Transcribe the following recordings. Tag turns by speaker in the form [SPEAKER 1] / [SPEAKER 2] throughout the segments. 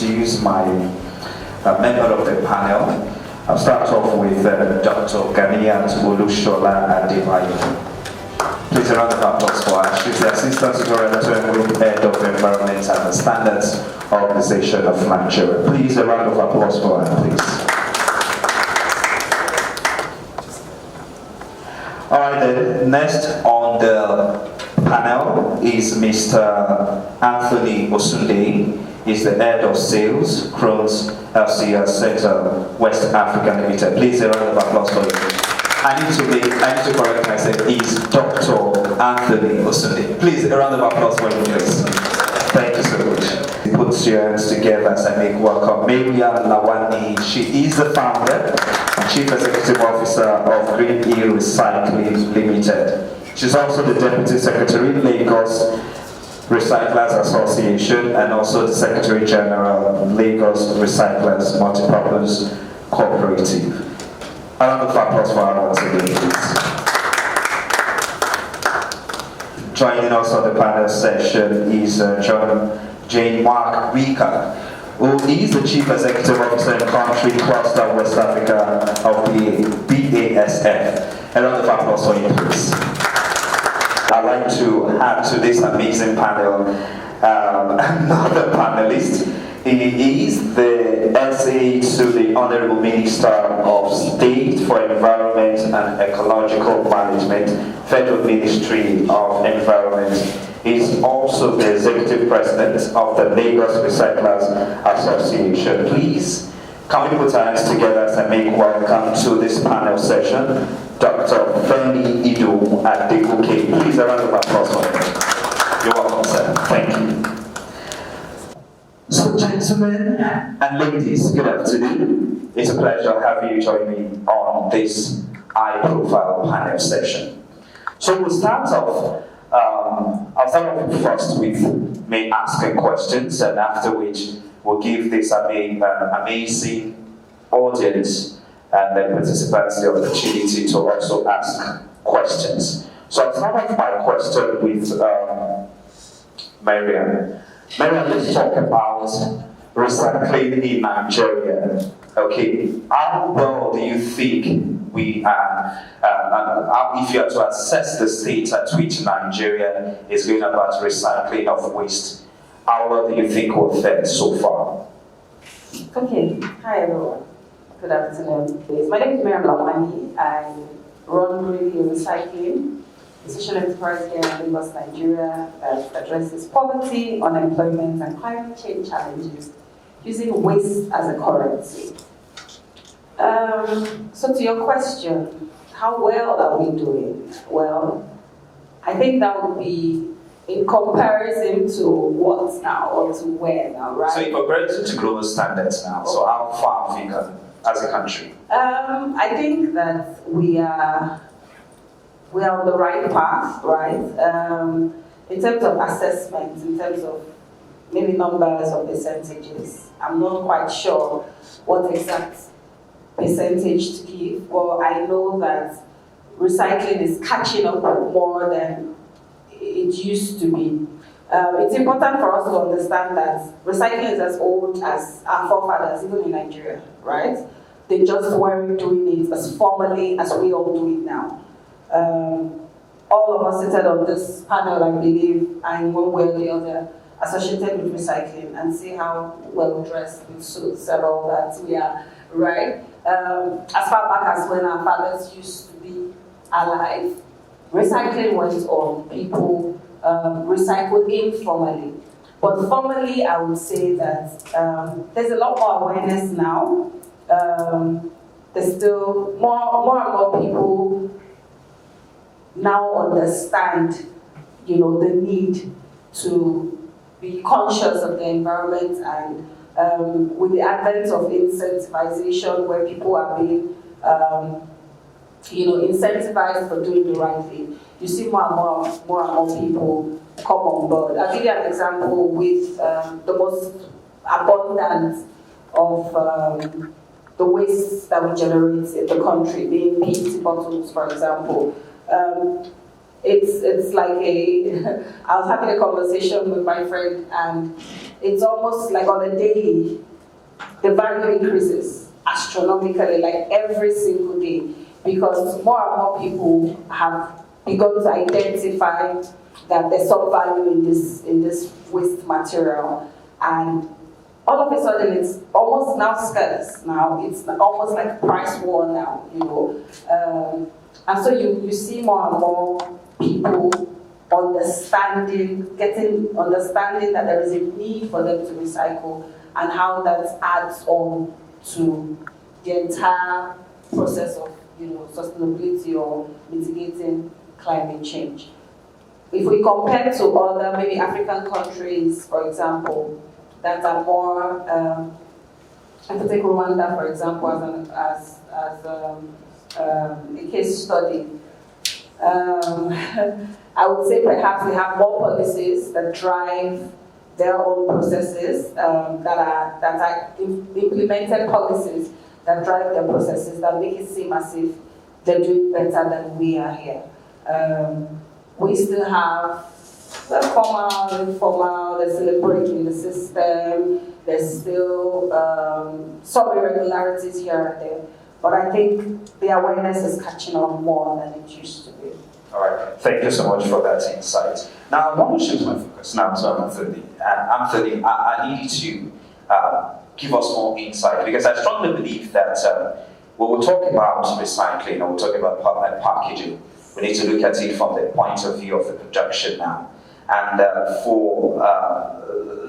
[SPEAKER 1] introduce my member of the panel. I'll start off with Dr. Ganiat Olushola Adebayo. Please a round of applause for her. She's the Assistant Tutorial Group Head of Environment and the Standards Organization of Nigeria. Please a round of applause for her, please. All right, then, next on the panel is Mr. Anthony Osunde. He's the head of sales, Crohn's LCR Center, West Africa Limited. Please a round of applause for him. I need to correct myself. He's Dr. Anthony Osunde. Please a round of applause for him, please. Thank you so much. Put your hands together as I make welcome Mariam Lawani. She is the founder and Chief Executive Officer of Green Hill Recycling Limited. She's also the Deputy Secretary, Lagos Recyclers Association, and also the Secretary General, Lagos Recyclers Multipurpose Cooperative. A round of applause for her once again, please. Joining us on the panel session is Jane Mark Wika, who is the Chief Executive Officer in Country Cluster West Africa of the BASF. A round of applause for him, please. I'd like to add to this amazing panel another panelist. He is the SA to the Honorable Minister of State for Environment and Ecological Management, Federal Ministry of Environment. He's also the Executive President of the Lagos Recyclers Association. Please, can we put our hands together as I make welcome to this panel session, Dr. Femi Ido Adegoke. Please, a round of applause for him. You're welcome, sir. Thank you. So, gentlemen and ladies, good afternoon. It's a pleasure having you join me on this high-profile panel session. So we'll start off. I'll start off first with me asking questions, and after which we'll give this amazing audience and the participants the opportunity to also ask questions. So I'll start off my question with Mariam. Mariam, let's talk about recycling in Nigeria. Okay, how well do you think we are, if you are to assess the state at which Nigeria is going about recycling of waste, how well do you think we're fared so far?
[SPEAKER 2] Okay, hi everyone. Good afternoon. My name is Mariam Lawani. I run Green Hill Recycling, a social enterprise here in Lagos, Nigeria, that addresses poverty, unemployment, and climate change challenges using waste as a currency. So to your question, how well are we doing? Well, I think that would be in comparison to what now, or to where now, right?
[SPEAKER 1] So in comparison to global standards now, so how far have we gone as a country?
[SPEAKER 2] I think that we are on the right path, right? In terms of assessment, in terms of maybe numbers or percentages, I'm not quite sure what exact percentage to give, but I know that recycling is catching up more than it used to be. It's important for us to understand that recycling is as old as our forefathers, even in Nigeria, right? They just weren't doing it as formally as we all do it now. All of us seated on this panel, I believe, are in one way or the other associated with recycling, and see how well dressed with suits and all that we are, right? As far back as when our fathers used to be alive, recycling went on. People recycled informally. But formally, I would say that there's a lot more awareness now. There's still more and more people now understand, the need to be conscious of the environment, and with the advent of incentivization, where people are being, incentivized for doing the right thing, you see more and more people come on board. I'll give you an example with the most abundant of the waste that we generate in the country, being PET bottles, for example. It's like I was having a conversation with my friend, and it's almost like on a daily, the value increases astronomically, like every single day, because more and more people have begun to identify that there's some value in this waste material, and all of a sudden it's almost now scarce. Now it's almost like price war now, you know, and so you see more and more people understanding that there is a need for them to recycle, and how that adds on to the entire process of, you know, sustainability or mitigating climate change. If we compare to other maybe African countries, for example, that are more, I could take Rwanda for example as a case study. I would say perhaps they have more policies that drive their own processes, that are implemented policies that drive their processes, that make it seem as if they're doing better than we are here. We still have the formal, informal, there's still a break in the system, there's still some irregularities here and there, but I think the awareness is catching on more than it used to be.
[SPEAKER 1] All right, thank you so much for that insight. Now, I want to shift my focus now to Anthony. And Anthony, I need you to give us more insight, because I strongly believe that when we're talking about recycling or we're talking about packaging, we need to look at it from the point of view of the production now. And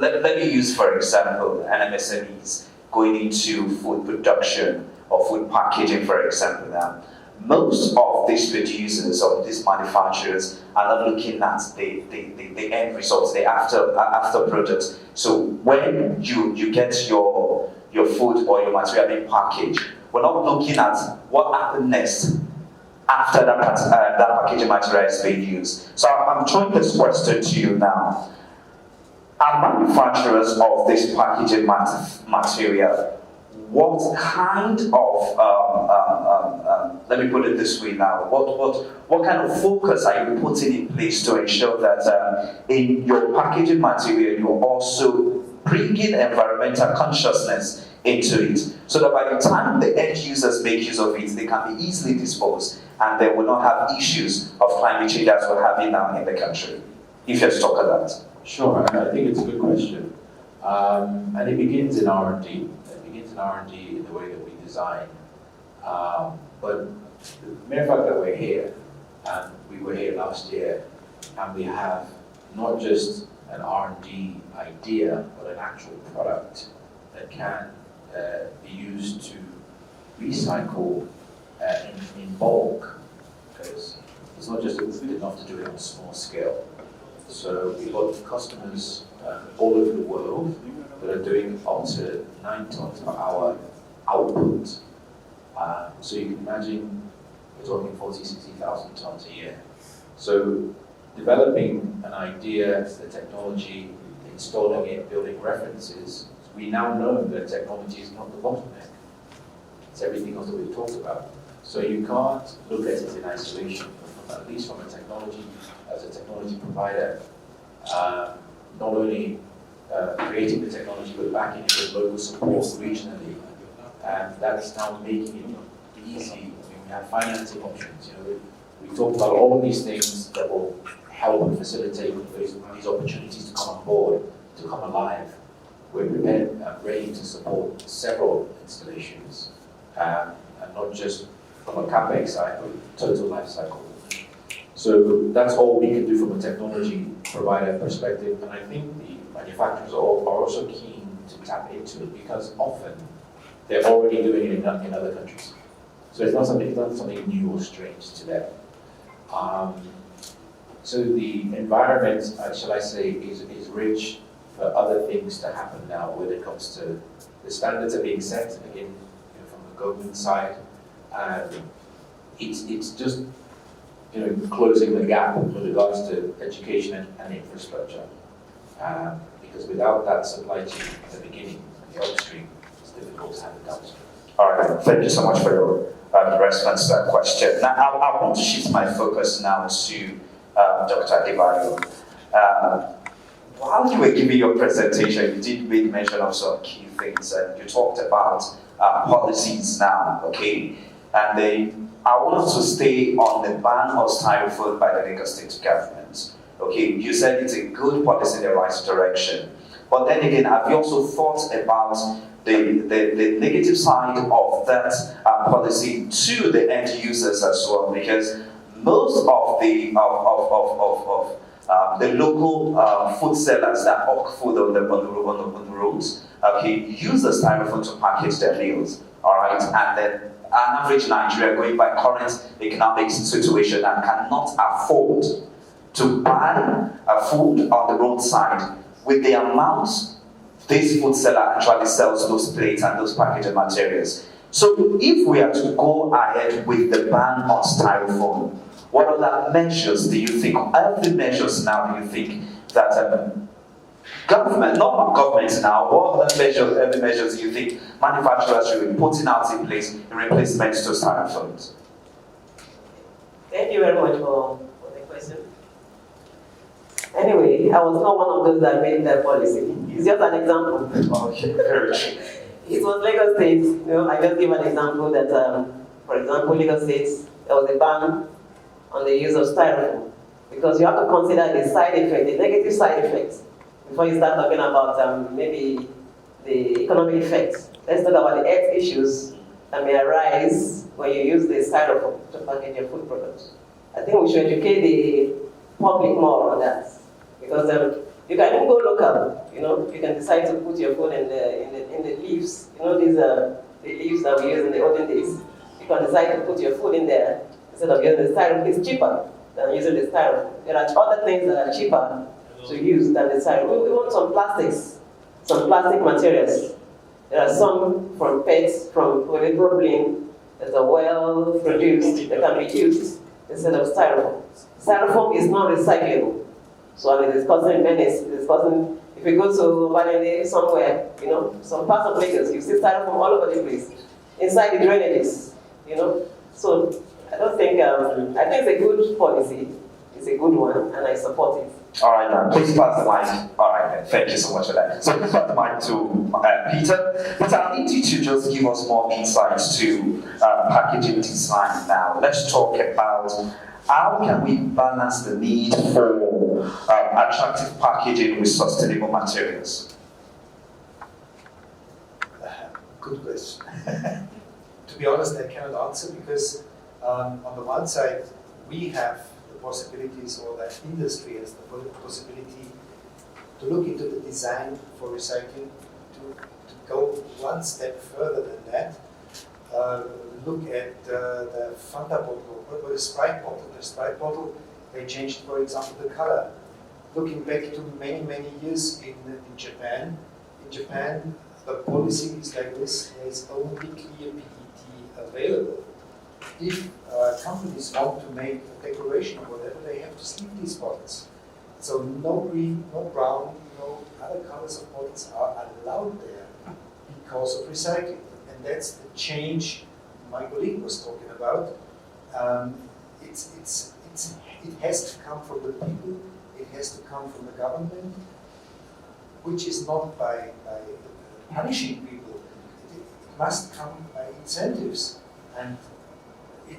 [SPEAKER 1] let me use, for example, an MSMEs going into food production or food packaging, for example. Now, most of these producers or these manufacturers are not looking at the end results, the after products. So when you get your food or your material being packaged, we're not looking at what happened next after that packaging material is being used. So I'm throwing this question to you now. Are manufacturers of this packaging material, what kind of, let me put it this way now, what kind of focus are you putting in place to ensure that in your packaging material you're also bringing environmental consciousness into it, so that by the time the end users make use of it, they can be easily disposed and they will not have issues of climate change as we're having now in the country? If you're stuck at that.
[SPEAKER 3] Sure, I think it's a good question. And it begins in R&D. It begins in R&D in the way that we design. But the mere fact that we're here, and we were here last year, and we have not just an R&D idea, but an actual product that can be used to recycle in bulk, because it's not just enough to do it on a small scale. So we've got customers all over the world that are doing up to 9 tons per hour output. So you can imagine we're talking 40,000-60,000 tons a year. So developing an idea, the technology, installing it, building references, we now know that technology is not the bottleneck. It's everything else that we've talked about. So you can't look at it in isolation, at least from a technology, as a technology provider, not only creating the technology, but backing it with local support regionally. And that's now making it easy. I mean, we have financing options. We talked about all of these things that will help and facilitate these opportunities to come on board, to come alive. We're prepared and ready to support several installations, and not just from a CapEx side, but total life cycle. So that's all we can do from a technology provider perspective, and I think the manufacturers are also keen to tap into it, because often they're already doing it in other countries. So it's not something new or strange to them. So the environment, shall I say, is rich for other things to happen now when it comes to the standards are being set, again, from the government side. It's just closing the gap with regards to education and infrastructure. Because without that supply chain at the beginning, the upstream, it's difficult to have it downstream.
[SPEAKER 1] All right, thank you so much for your response to that question. Now, I want to shift my focus now to Dr. Adebayo. while you were giving your presentation, you did make mention of some key things, and you talked about policies now, okay? And then I want us to stay on the ban of styrofoam by the Lagos State government. Okay, you said it's a good policy in the right direction. But then again, have you also thought about the negative side of that policy to the end users as well? Because most of the local food sellers that hawk food on the roads, okay, use the styrofoam to package their meals, all right? And then an average Nigerian, going by current economic situation, and cannot afford to buy food on the roadside with the amount this food seller actually sells those plates and those packaging materials. So if we are to go ahead with the ban on styrofoam, what other measures do you think, other measures now do you think that government, not government now, what other measures do you think manufacturers should be putting out in place in replacement to styrofoam?
[SPEAKER 4] Thank you very much for the question. Anyway, I was not one of those that made that policy. It's just an example.
[SPEAKER 1] Okay, very true.
[SPEAKER 4] It was Lagos State. You know, I just give an example that, for example, Lagos State, there was a ban on the use of styrofoam because you have to consider the side effect, the negative side effects, before you start talking about maybe the economic effects. Let's talk about the health issues that may arise when you use the styrofoam to package your food products. I think we should educate the public more on that. Because you can even go local, you know, you can decide to put your food in the leaves, you know, these are the leaves that we use in the olden days. You can decide to put your food in there instead of using the styrofoam. It's cheaper than using the styrofoam. There are other things that are cheaper to use than the styrofoam. We want some plastics, some plastic materials. There are some from PET, from polypropylene, that are well produced, that can be used instead of styrofoam. Styrofoam is not recyclable. So I mean, it's causing menace. It's causing, if you go to Vanille somewhere, you know, some parts of Lagos, you see styrofoam all over the place, inside the drainages, you know. So I don't think, I think it's a good policy. It's a good one, and I support it.
[SPEAKER 1] All right, now, please pass the mic. All right, then. Thank you so much for that. So please pass the mic to Peter. Peter, I need you to just give us more insights to packaging design now. Let's talk about how can we balance the need for attractive packaging with sustainable materials?
[SPEAKER 5] Good question. To be honest, I cannot answer because on the one side, we have the possibilities, or the industry has the possibility to look into the design for recycling, to go one step further than that. Look at the Fanta bottle, or the Sprite bottle. The Sprite bottle, they changed, for example, the color. Looking back to many, many years in Japan, the policy is like this: there is only clear PET available. If companies want to make a decoration or whatever, they have to sleeve these bottles. So no green, no brown, no other colors of bottles are allowed there because of recycling. And that's the change my colleague was talking about. It has to come from the people, it has to come from the government, which is not by punishing people. It must come by incentives. And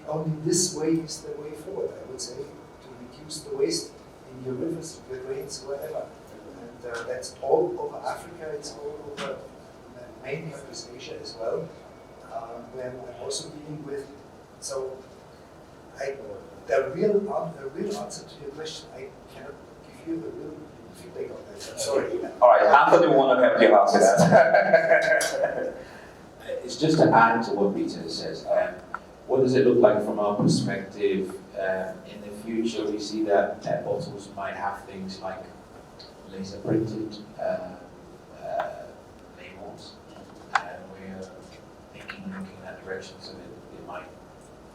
[SPEAKER 5] only this way is the way forward, I would say, to reduce the waste in your rivers, your drains, wherever. And that's all over Africa, it's all over mainly Southeast Asia as well. Where I'm also dealing with. So, the real answer to your question, I cannot give you the real feedback on that. I'm sorry.
[SPEAKER 1] All right, Anthony, we want to help you out with that.
[SPEAKER 3] It's just to add to what Peter says. What does it look like from our perspective? In the future, we see that PET bottles might have things like laser printed labels, and we're looking in that direction, so that it might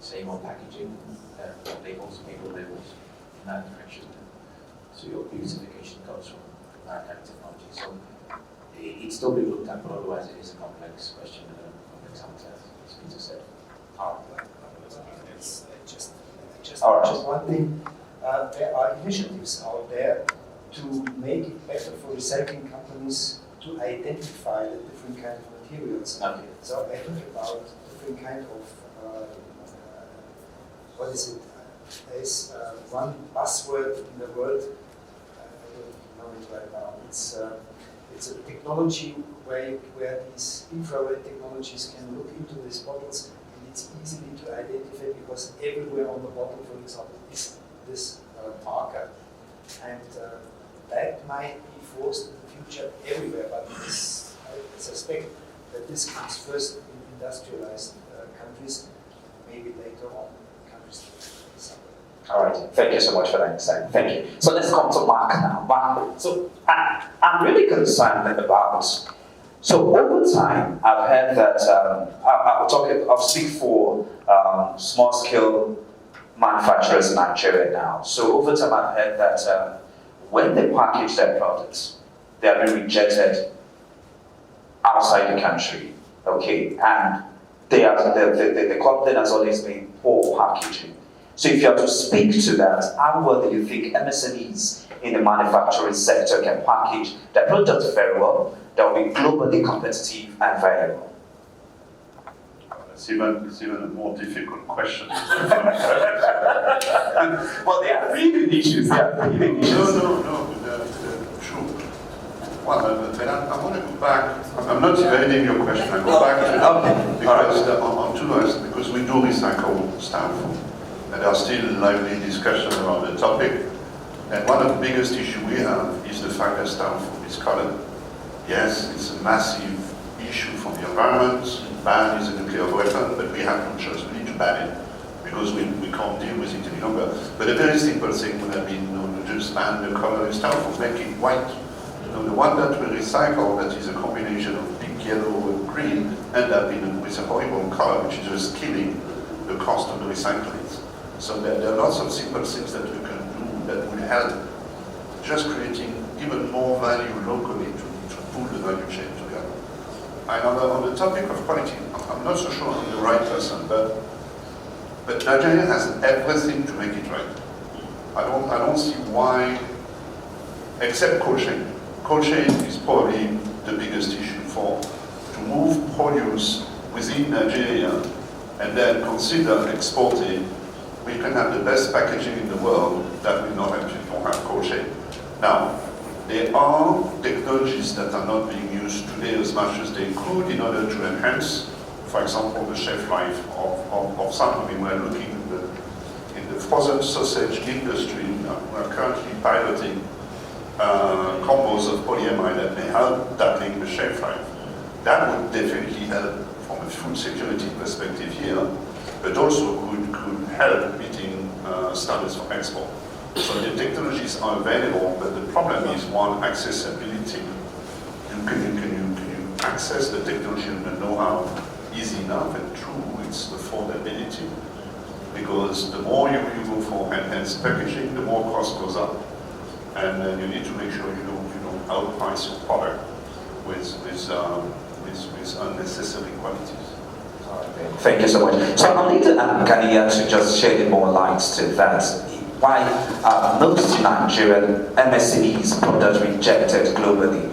[SPEAKER 3] say on packaging labels, paper labels in that direction. So your beautification comes from that kind of technology. So it's still being looked at, but otherwise it is a complex question and a complex answer, as Peter said.
[SPEAKER 5] Just one thing. There are initiatives out there to make it better for recycling companies to identify the different kind of materials.
[SPEAKER 3] Okay.
[SPEAKER 5] So I think about different kind of, what is it? There's one buzzword in the world, I don't know it right now. It's a technology where these infrared technologies can look into these bottles, and it's easily to identify because everywhere on the bottle, for example, is this marker. And that might be forced in the future everywhere, but I suspect that this comes first in industrialized countries, maybe later on countries somewhere.
[SPEAKER 1] All right, thank you so much for that insight. Thank you. So let's come to Mark now. Mark, so I'm really concerned about. So over time, I've heard that I'll speak for small-scale manufacturers in Nigeria now. So over time, I've heard that when they package their products, they are being rejected outside the country. Okay, and the complaint has always been poor packaging. So if you have to speak to that, how well do you think MSMEs in the manufacturing sector can package their products very well, that will be globally competitive and viable?
[SPEAKER 6] It's even a more difficult question.
[SPEAKER 1] Well, there are three big issues.
[SPEAKER 6] No, true. Well, then I want to go back. I'm not evading your question. I go back to
[SPEAKER 1] Okay.
[SPEAKER 6] because on two lines, because we do recycle styrofoam, and there are still lively discussions around the topic. And one of the biggest issues we have is the fact that styrofoam is colored. Yes, it's a massive issue for the environment. Ban is a nuclear weapon, but we have no choice. We need to ban it because we can't deal with it any longer. But a very simple thing would have been to just ban the color in styrofoam, make it white. The one that we recycle, that is a combination of pink, yellow, and green, end up with a horrible color, which is just killing the cost of the recycling. So there are lots of simple things that we can do that will help just creating even more value locally to pull the value chain together. And on the topic of quality, I'm not so sure I'm the right person, but Nigeria has everything to make it right. I don't see why, except cold chain. Cold chain is probably the biggest issue to move produce within Nigeria and then consider exporting. We can have the best packaging in the world that will not have people have cold chain. Now, there are technologies that are not being used today as much as they could in order to enhance, for example, the shelf life of some. I mean, we're looking in the frozen sausage industry. We're currently piloting combos of polyamide that may help tackling the shelf life. That would definitely help from a food security perspective here, but also could help meeting standards for export. So the technologies are available, but the problem is one, accessibility. Can you access the technology and the know-how easy enough? And two, it's affordability. Because the more you go for enhanced packaging, the more cost goes up. And then you need to make sure you don't outprice your product with unnecessary qualities.
[SPEAKER 1] Thank you so much. So I'll need Ganiya to just shed more light to that. Why most Nigerian MSMEs products rejected globally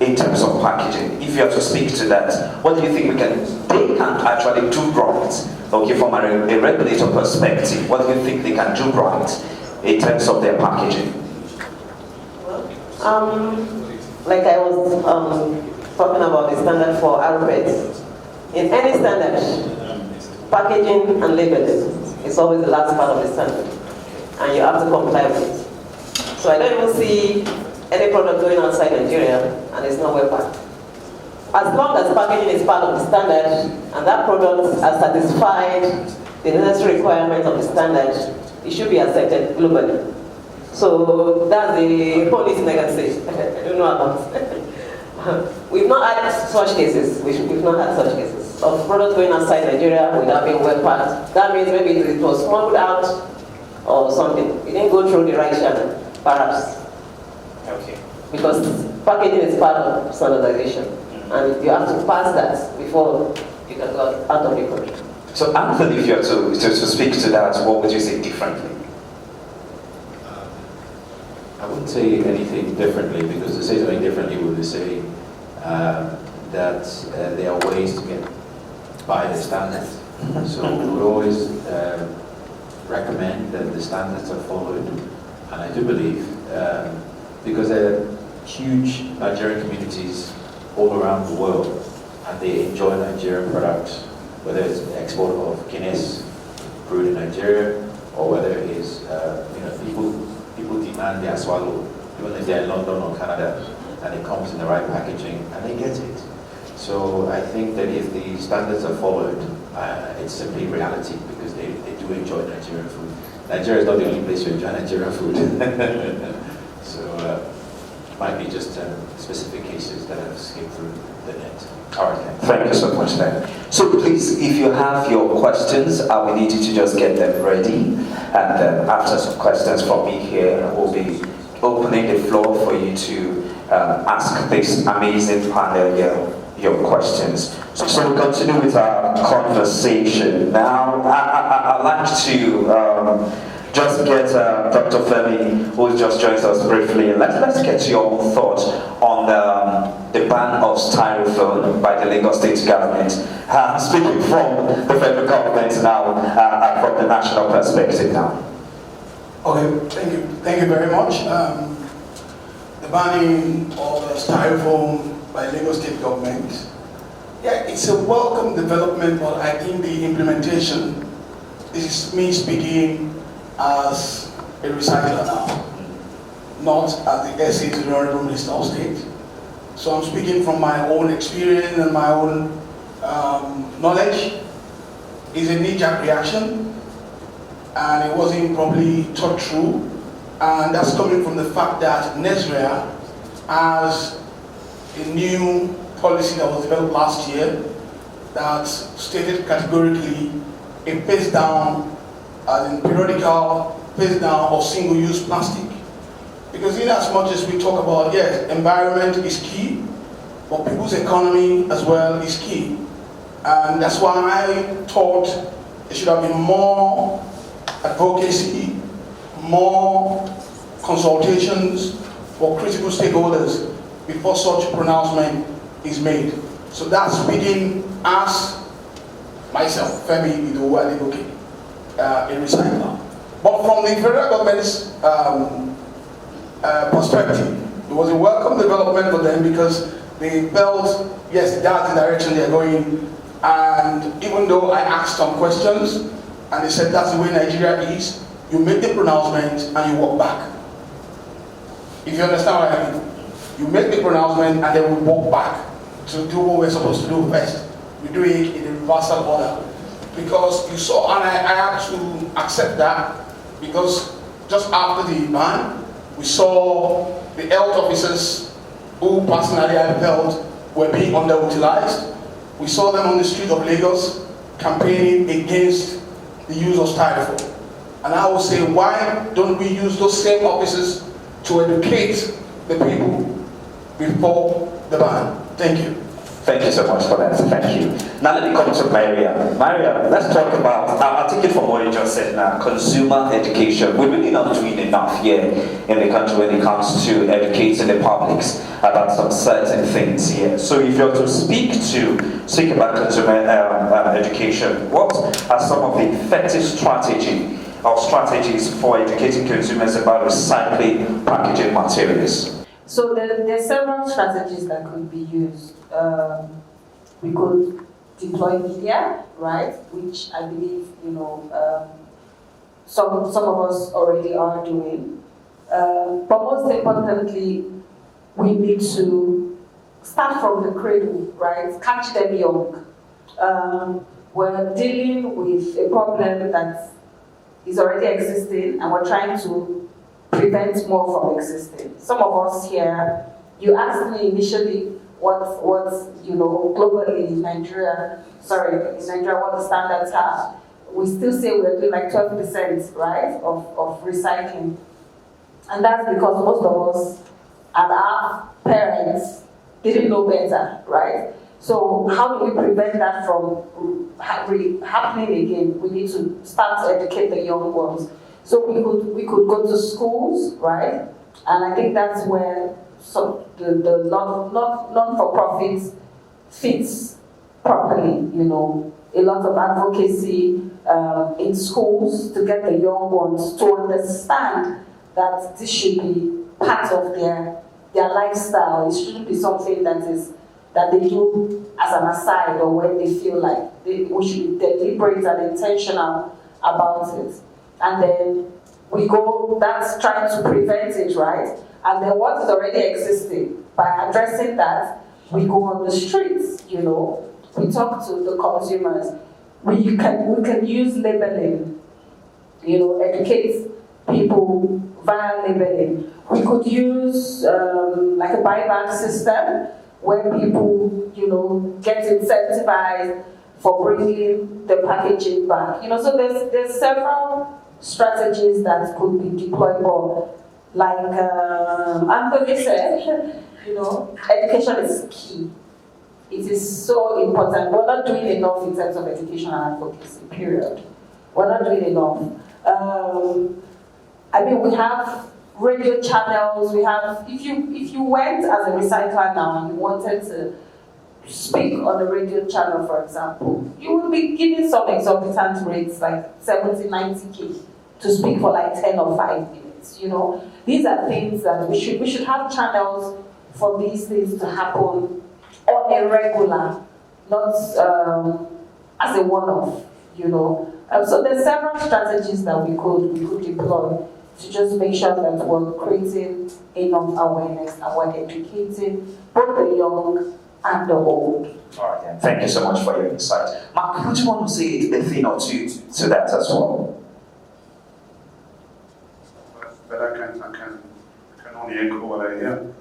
[SPEAKER 1] in terms of packaging? If you have to speak to that, what do you think they can actually do right? Okay, from a regulator perspective, what do you think they can do right in terms of their packaging?
[SPEAKER 4] Like I was talking about the standard for RPET. In any standard, packaging and labeling is always the last part of the standard, and you have to comply with it. So I don't even see any product going outside Nigeria and it's not well packed. As long as packaging is part of the standard and that product has satisfied the necessary requirements of the standard, it should be accepted globally. So that's the only thing I can say. I don't know about. We've not had such cases. We've not had such cases of products going outside Nigeria without being well packed. That means maybe it was smuggled out or something. It didn't go through the right channel, perhaps.
[SPEAKER 1] Okay.
[SPEAKER 4] Because packaging is part of standardization, and you have to pass that before you can go out of the country.
[SPEAKER 1] So Anthony, if you have to speak to that, what would you say differently?
[SPEAKER 3] I wouldn't wouldn't say anything differently, because to say something differently would say that there are ways to get by the standards. So we would always recommend that the standards are followed, and I do believe, because there are huge Nigerian communities all around the world, and they enjoy Nigerian products, whether it's the export of Guinness brewed in Nigeria, or whether it is people demand their swallow, even if they're in London or Canada, and it comes in the right packaging, and they get it. So I think that if the standards are followed, it's simply reality, because they do enjoy Nigerian food. Nigeria is not the only place you enjoy Nigerian food. So it might be just specific cases that have skipped through the net. All right.
[SPEAKER 1] Thank you so much, then. So please, if you have your questions, I will need you to just get them ready. And then after some questions from me here, we'll be opening the floor for you to ask this amazing panel your questions. So we'll continue with our conversation. Now, I'd like to just get Dr. Femi, who just joined us briefly. Let's get your thoughts on the ban of styrofoam by the Lagos State government. Speaking from the federal government now, from the national perspective now.
[SPEAKER 7] Okay, thank you very much. The banning of styrofoam by Lagos State government, yeah, it's a welcome development, but I think the implementation, this is me speaking as a recycler now, not as the SA to the Honorable Minister of State. So I'm speaking from my own experience and my own knowledge. It's a knee-jerk reaction, and it wasn't probably thought through, and that's coming from the fact that NESREA has a new policy that was developed last year that stated categorically a phase down, as in periodical phase down of single-use plastic. Because in as much as we talk about, yes, environment is key, but people's economy as well is key. And that's why I thought there should have been more advocacy, more consultations for critical stakeholders before such pronouncement is made. So that's speaking as myself, Femi Idowu Adegoke, a recycler. But from the federal government's perspective, it was a welcome development for them, because they felt, yes, that's the direction they're going. And even though I asked some questions, and they said that's the way Nigeria is, you make the pronouncement and you walk back. If you understand what I mean. You make the pronouncement and then we walk back to do what we're supposed to do first. We do it in a reversal order. Because you saw, and I had to accept that, because just after the ban, we saw the health officers who personally I felt were being underutilized. We saw them on the street of Lagos campaigning against the use of styrofoam. And I would say, why don't we use those same officers to educate the people before the ban? Thank you.
[SPEAKER 1] Thank you so much for that. Thank you. Now let me come to Maria. Maria, let's talk about, I'll take it from what you just said now, consumer education. We're really not doing enough here in the country when it comes to educating the publics about some certain things here. So if you're to speak about consumer education, what are some of the effective strategies for educating consumers about recycling packaging materials?
[SPEAKER 2] So there are several strategies that could be used. We could deploy media, right? Which I believe, some of us already are doing. But most importantly, we need to start from the cradle, right? Catch them young. We're dealing with a problem that is already existing, and we're trying to prevent more from existing. Some of us here, you asked me initially what's globally in Nigeria, what the standards are. We still say we're doing like 12%, right, of recycling. And that's because most of us and our parents didn't know better, right? So how do we prevent that from happening again? We need to start to educate the young ones. So we could go to schools, right? And I think that's where the non-for-profit fits properly, you know. A lot of advocacy in schools to get the young ones to understand that this should be part of their lifestyle. It shouldn't be something that they do as an aside or when they feel like we should be deliberate and intentional about it. And then that's trying to prevent it, right? And then what is already existing, by addressing that, we go on the streets, you know. We talk to the consumers. We can use labeling, you know, educate people via labeling. We could use like a buyback system where people, you know, get incentivized for bringing the packaging back. You know, so there's several strategies that could be deployable. Like Anthony said, you know, education is key. It is so important. We're not doing enough in terms of education and advocacy, period. We're not doing enough. I mean, we have radio channels, we have, if you went as a recycler now and you wanted to speak on the radio channel, for example, you would be given some exorbitant rates, like 70, 90K, to speak for like 10 or 5 minutes, you know. These are things that we should have channels for these things to happen on a regular, not as a one-off, you know. So there's several strategies that we could deploy to just make sure that we're creating enough awareness and we're educating both the young and the old.
[SPEAKER 1] All right, then. Thank you so much for your insight. Mark, would you want to say a thing or two to that as well?
[SPEAKER 6] But I can only echo what I hear.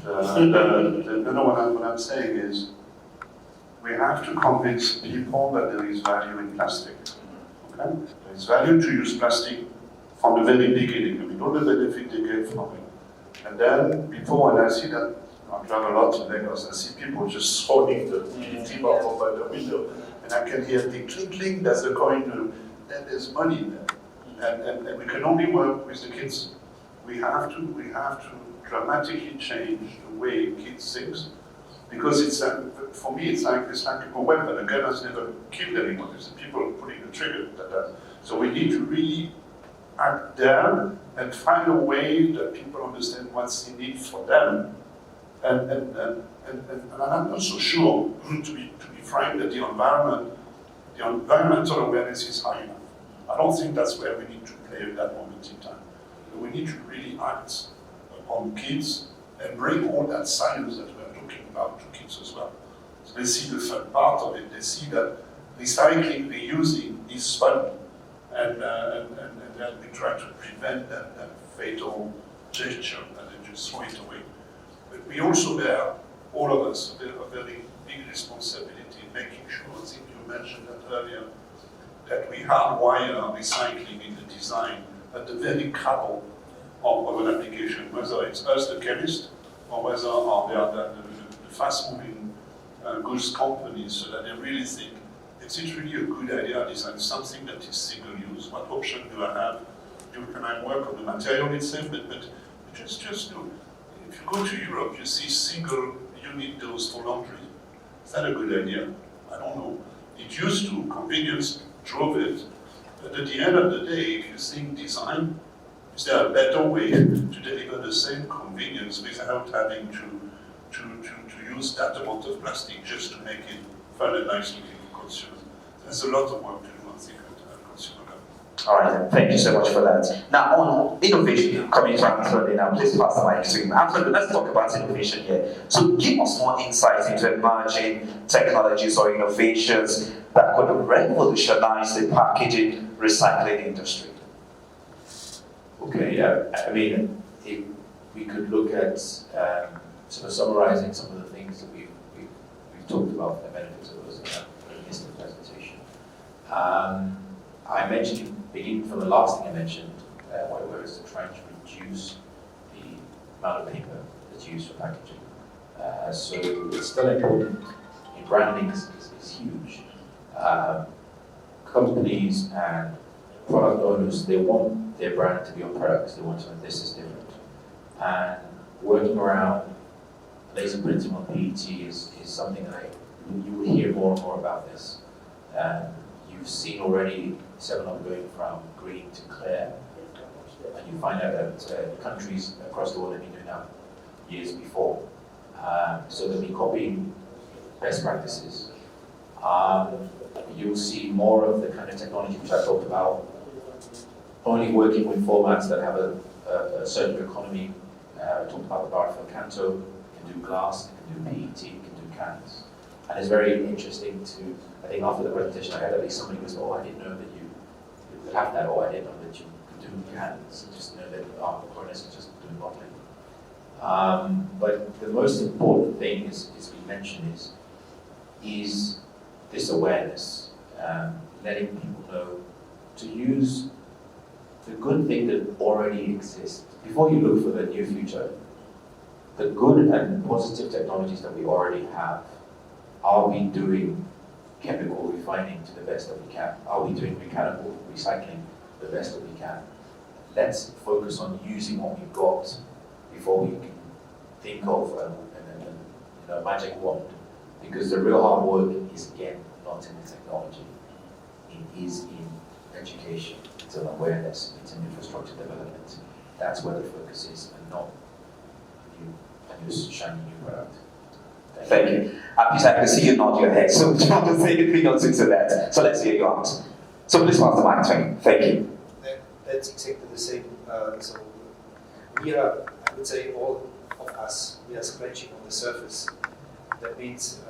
[SPEAKER 6] What I'm saying is, we have to convince people that there is value in plastic. Okay? There is value to use plastic from the very beginning. I mean, all the benefit they get from it. And then, before, when I see that, I travel a lot to Lagos, I see people just throwing the tip bottle by the window, and I can hear the clink, that's the coin, then there's money there. And we can only work with the kids. We have to dramatically change the way kids think, because it's for me it's like a weapon. A gun has never killed anyone. It's the people pulling the trigger that does. So we need to really act there and find a way that people understand what's in it for them. And I'm not so sure to be frank that the environmental awareness is high enough. I don't think that's where we need to play at that moment in time. We need to really act on kids and bring all that science that we're talking about to kids as well. So they see the fun part of it. They see that recycling, reusing is fun, and then we try to prevent that fatal gesture and then just throw it away. But we also bear, all of us, a very big responsibility in making sure, I think you mentioned that earlier, that we hardwire recycling in the design at the very core of an application, whether it's us, the chemist, or whether the fast-moving goods companies, so that they really think it's really a good idea to design something that is single-use. What option do I have? Can I work on the material itself? But just do. If you go to Europe, you see single-unit dose for laundry. Is that a good idea? I don't know. It used to. Convenience drove it. But at the end of the day, if you think design, is there a better way to deliver the same convenience without having to use that amount of plastic just to make it fun and nice looking for consumers? There's a lot of work to do, I think, at consumer level.
[SPEAKER 1] All right, thank you so much for that. Now, on innovation, coming to Anthony now, please pass the mic to him. Anthony, let's talk about innovation here. So give us more insight into emerging technologies or innovations that could revolutionize the packaging recycling industry.
[SPEAKER 3] Okay, yeah. I mean, if we could look at sort of summarizing some of the things that we've talked about for the benefits of us in this presentation. I mentioned, beginning from the last thing I mentioned, whereas trying to reduce the amount of paper that's used for packaging. So it's still important. Branding is huge. Companies and product owners, they want their brand to be on products. They want to know this is different. And working around laser printing on PET is something that you will hear more and more about this. You've seen already 7-Up going from green to clear, and you find out that countries across the world have been doing that years before. So they'll be copying best practices. You'll see more of the kind of technology which I talked about, only working with formats that have a circular economy. I talked about the bar from Canto, you can do glass, you can do PET, you can do cans. And it's very interesting to, I think after the presentation I had at least somebody was, oh, I didn't know that you have that, or I didn't know that you could do cans. I just know that Corners is just doing bottling. But the most important thing, as we mentioned, is this awareness, letting people know to use the good thing that already exists. Before you look for the new future, the good and positive technologies that we already have, are we doing chemical refining to the best that we can? Are we doing mechanical recycling the best that we can? Let's focus on using what we've got before we can think of a magic wand. Because the real hard work is, again, not in the technology. It is in education, it's in awareness, it's in infrastructure development. That's where the focus is, and not a new shiny new product.
[SPEAKER 1] Thank you. Peter, I can see you nod your head, so do you want to say anything else into that? So let's hear you out. So please pass the mic to me. Thank you.
[SPEAKER 5] That's exactly the same. So we are, I would say, all of us, we are scratching on the surface. That means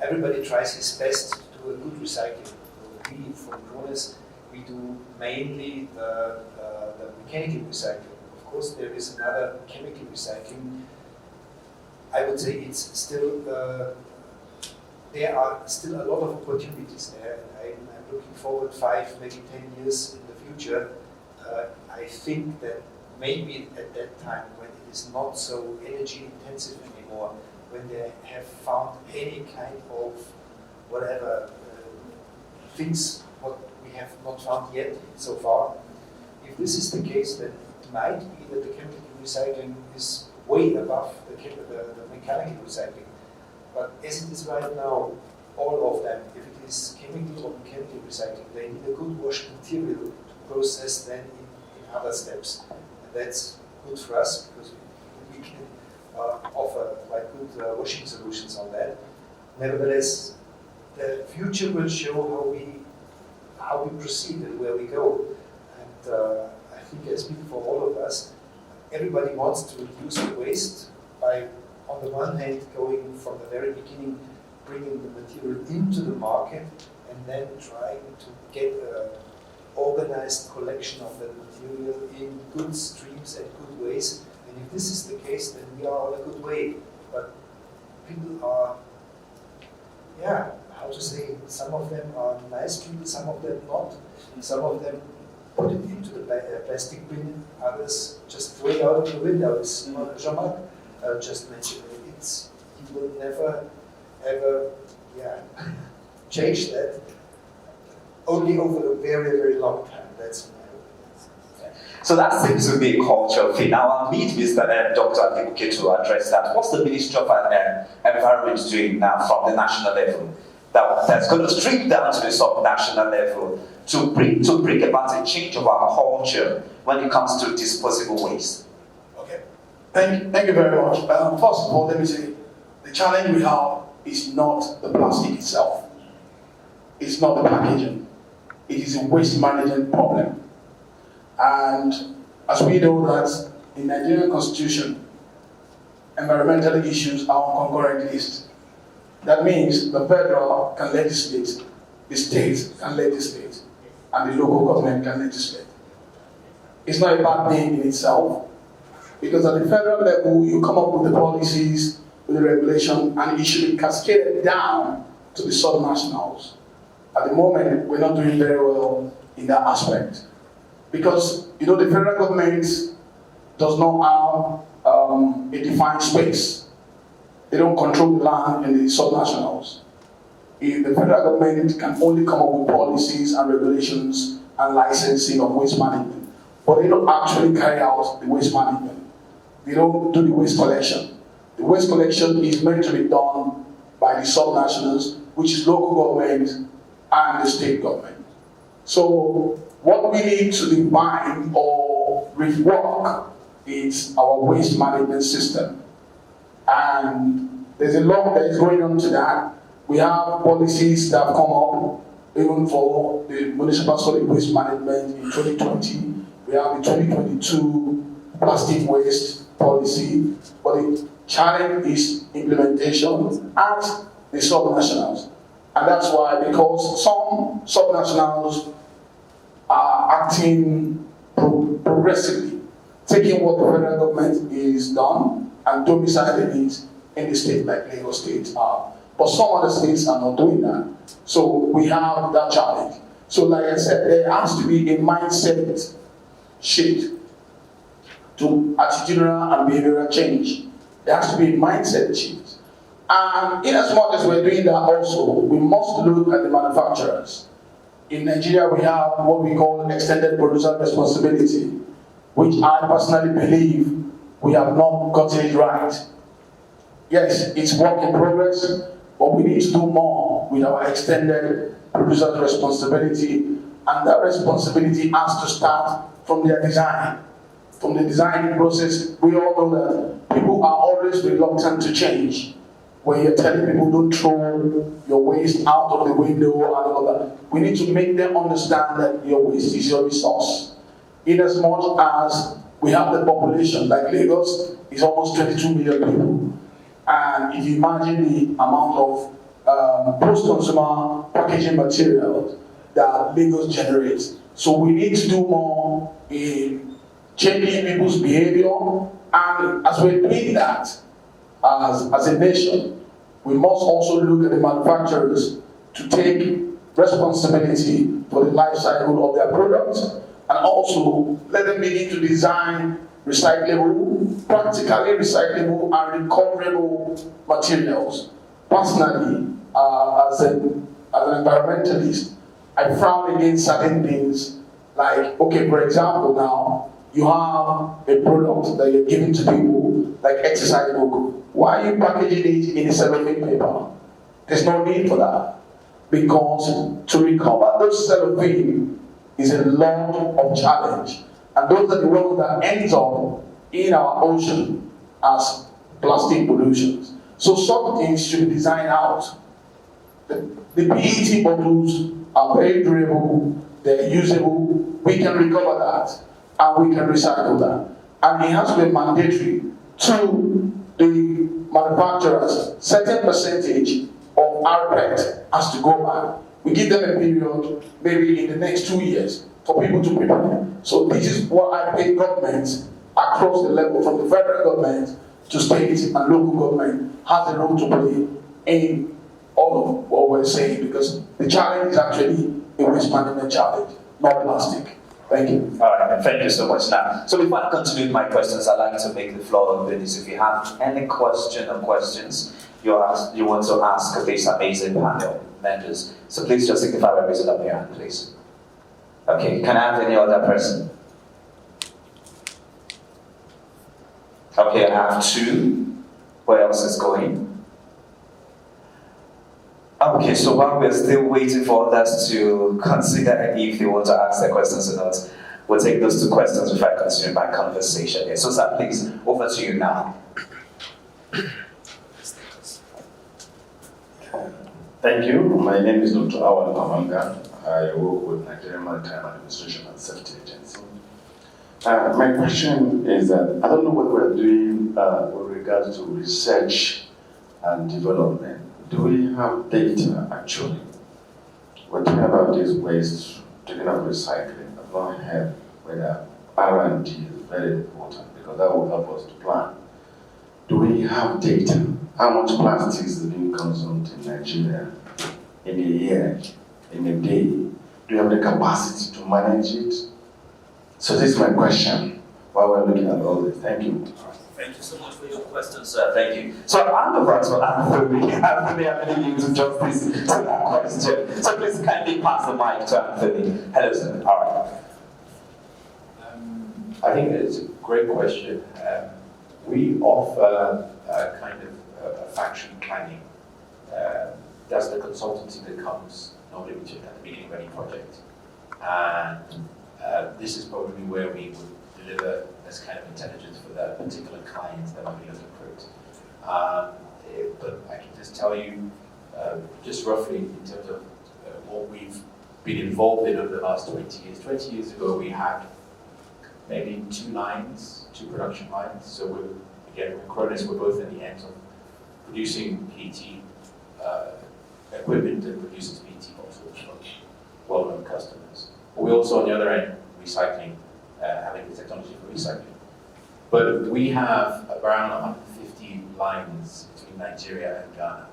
[SPEAKER 5] everybody tries his best to do a good recycling. We, from Krones, we do mainly the mechanical recycling. Of course, there is another chemical recycling. I would say it's still, there are still a lot of opportunities there. I'm looking forward 5, maybe 10 years in the future. I think that maybe at that time, when it is not so energy intensive anymore, when they have found any kind of whatever things what we have not found yet so far. If this is the case, then it might be that the chemical recycling is way above the mechanical recycling. But as it is right now, all of them, if it is chemical or mechanical recycling, they need a good wash material to process then in other steps. And that's good for us because we can offer quite good washing solutions on that. Nevertheless, the future will show how we proceed and where we go. And I think I speak for all of us. Everybody wants to reduce the waste by, on the one hand, going from the very beginning, bringing the material into the market, and then trying to get an organized collection of that material in good streams and good ways. And if this is the case, then we are on a good way. But people are, how to say, some of them are nice people, some of them not. Some of them put it into the plastic bin, others just throw it out of the window. As Jean-Marc just mentioned, he will never, ever change that. Only over a very, very long time. That's my opinion.
[SPEAKER 1] So that seems to be a cultural thing. Now I'll meet Mr. Dr. Adibuke to address that. What's the Ministry of Environment doing now from the national level that's going to strip down to the sub-national level to bring about a change of our culture when it comes to disposable waste?
[SPEAKER 7] Okay, thank you very much. First of all, let me say, the challenge we have is not the plastic itself. It's not the packaging. It is a waste management problem. And as we know that in the Nigerian Constitution, environmental issues are on concurrent list. That means the federal can legislate, the state can legislate, and the local government can legislate. It's not a bad thing in itself, because at the federal level, you come up with the policies, with the regulation, and it should be cascaded down to the sub-nationals. At the moment, we're not doing very well in that aspect. Because, the federal government does not have a defined space. They don't control the land in the sub-nationals. The federal government can only come up with policies and regulations and licensing of waste management, but they don't actually carry out the waste management. they don't do the waste collection. The waste collection is meant to be done by the subnationals, which is local government and the state government. So what we need to define or rework is our waste management system. And there's a lot that is going on to that. We have policies that have come up, even for the municipal solid waste management in 2020. We have the 2022 plastic waste policy, but the challenge is implementation at the subnationals. And that's why, because some subnationals are acting progressively, taking what the federal government is done and domiciling it in the state like Lagos State are. But some other states are not doing that. So we have that challenge. So like I said, there has to be a mindset shift to attitudinal and behavioral change. There has to be a mindset shift. And in as much as we're doing that also, we must look at the manufacturers. In Nigeria, we have what we call extended producer responsibility, which I personally believe we have not gotten it right. Yes, it's work in progress, but we need to do more with our extended producer responsibility, and that responsibility has to start from their design. From the designing process, we all know that people are always reluctant to change. When you're telling people don't throw your waste out of the window and all that, we need to make them understand that your waste is your resource. In as much as we have the population, like Lagos is almost 22 million people. And if you imagine the amount of post-consumer packaging materials that Lagos generates. So we need to do more in changing people's behavior. And as we're doing that, as a nation, we must also look at the manufacturers to take responsibility for the life cycle of their products, and also let them begin to design recyclable, practically recyclable and recoverable materials. Personally, as an environmentalist, I frown against certain things like, okay, for example now, you have a product that you're giving to people, like exercise book. Why are you packaging it in a cellophane paper? There's no need for that. Because to recover those cellophane is a lot of challenge. And those are the ones that ends up in our ocean as plastic pollutions. So some things should be designed out. The PET bottles are very durable, they're usable, we can recover that, and we can recycle that. And it has to be mandatory to the manufacturers. Certain percentage of RPET has to go back. We give them a period, maybe in the next 2 years, for people to prepare. So this is what I pay governments across the level, from the federal government to state and local government, has a role to play in all of what we're saying, because the challenge is actually a waste management challenge, not plastic. Thank you.
[SPEAKER 1] All right, thank you so much. Now, so before I continue with my questions, I'd like to make the floor open. If you have any questions you want to ask this amazing panel members, so please just signify by raising up your hand, please. Okay, can I have any other person? Okay, I have two. Where else is going? Okay, so while we're still waiting for others to consider if they want to ask their questions or not, we'll take those two questions before I continue my conversation here. So, sir, please, over to you now.
[SPEAKER 8] Thank you. My name is Dr. Awal Pamanga. I work with Nigerian Maritime Administration and Safety Agency. My question is that I don't know what we're doing with regards to research and development. Do we have data actually? We're talking about this waste, talking about recycling. I've not heard whether R&D is very important because that will help us to plan. Do we have data? How much plastic is being consumed in Nigeria in a year, in a day? Do you have the capacity to manage it? So this is my question while we're looking at all this. Thank you.
[SPEAKER 1] Thank you so much for your question, sir. Thank you. So I'm over to Anthony. Anthony, I'm going to use justice to that question. So please kindly pass the mic to Anthony. Hello, sir. All right.
[SPEAKER 3] I think it's a great question. We offer a kind of a factory planning. That's the consultancy that comes normally at the beginning of any project. And this is probably where we would deliver this kind of intelligence for that particular client that might be looking for it. But I can just tell you, just roughly in terms of what we've been involved in over the last 20 years. 20 years ago, we had maybe 2 production lines. So again, with Cronus, we're both in the end of producing PET equipment that produces PET bottles for well-known customers. But we also, on the other end, recycling, having the technology for recycling. But we have around 150 lines between Nigeria and Ghana.